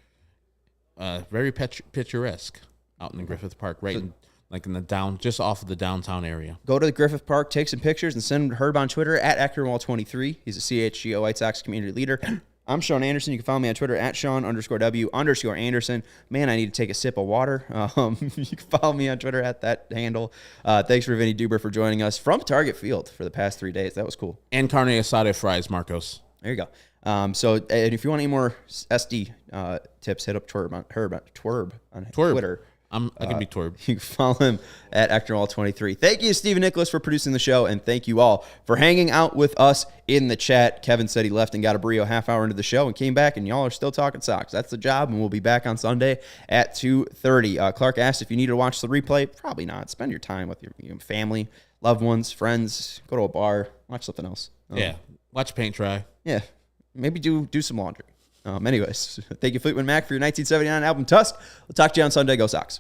B: Very picturesque out in Griffith Park, in the just off of the downtown area.
A: Go to the Griffith Park, take some pictures, and send Herb on Twitter at AcronWall23. He's a CHGO White Sox community leader. I'm Sean Anderson. You can follow me on Twitter at Sean_W_Anderson. Man, I need to take a sip of water. You can follow me on Twitter at that handle. Thanks for Vinnie Duber for joining us from Target Field for the past 3 days. That was cool.
B: And carne asada fries, Marcos.
A: There you go. So, and if you want any more SD tips, hit up Twerb on Twitter.
B: I can be Twerb.
A: You can follow him at AcronWall23. Thank you, Stephen Nicholas, for producing the show, and thank you all for hanging out with us in the chat. Kevin said he left and got Abreu half hour into the show and came back, and y'all are still talking Sox. That's the job, and we'll be back on Sunday at 2:30. Clark asked if you need to watch the replay. Probably not. Spend your time with your family, loved ones, friends. Go to a bar. Watch something else.
B: Yeah. Watch paint dry.
A: Yeah. Maybe do some laundry. Anyways, thank you, Fleetwood Mac, for your 1979 album, Tusk. We'll talk to you on Sunday. Go Sox.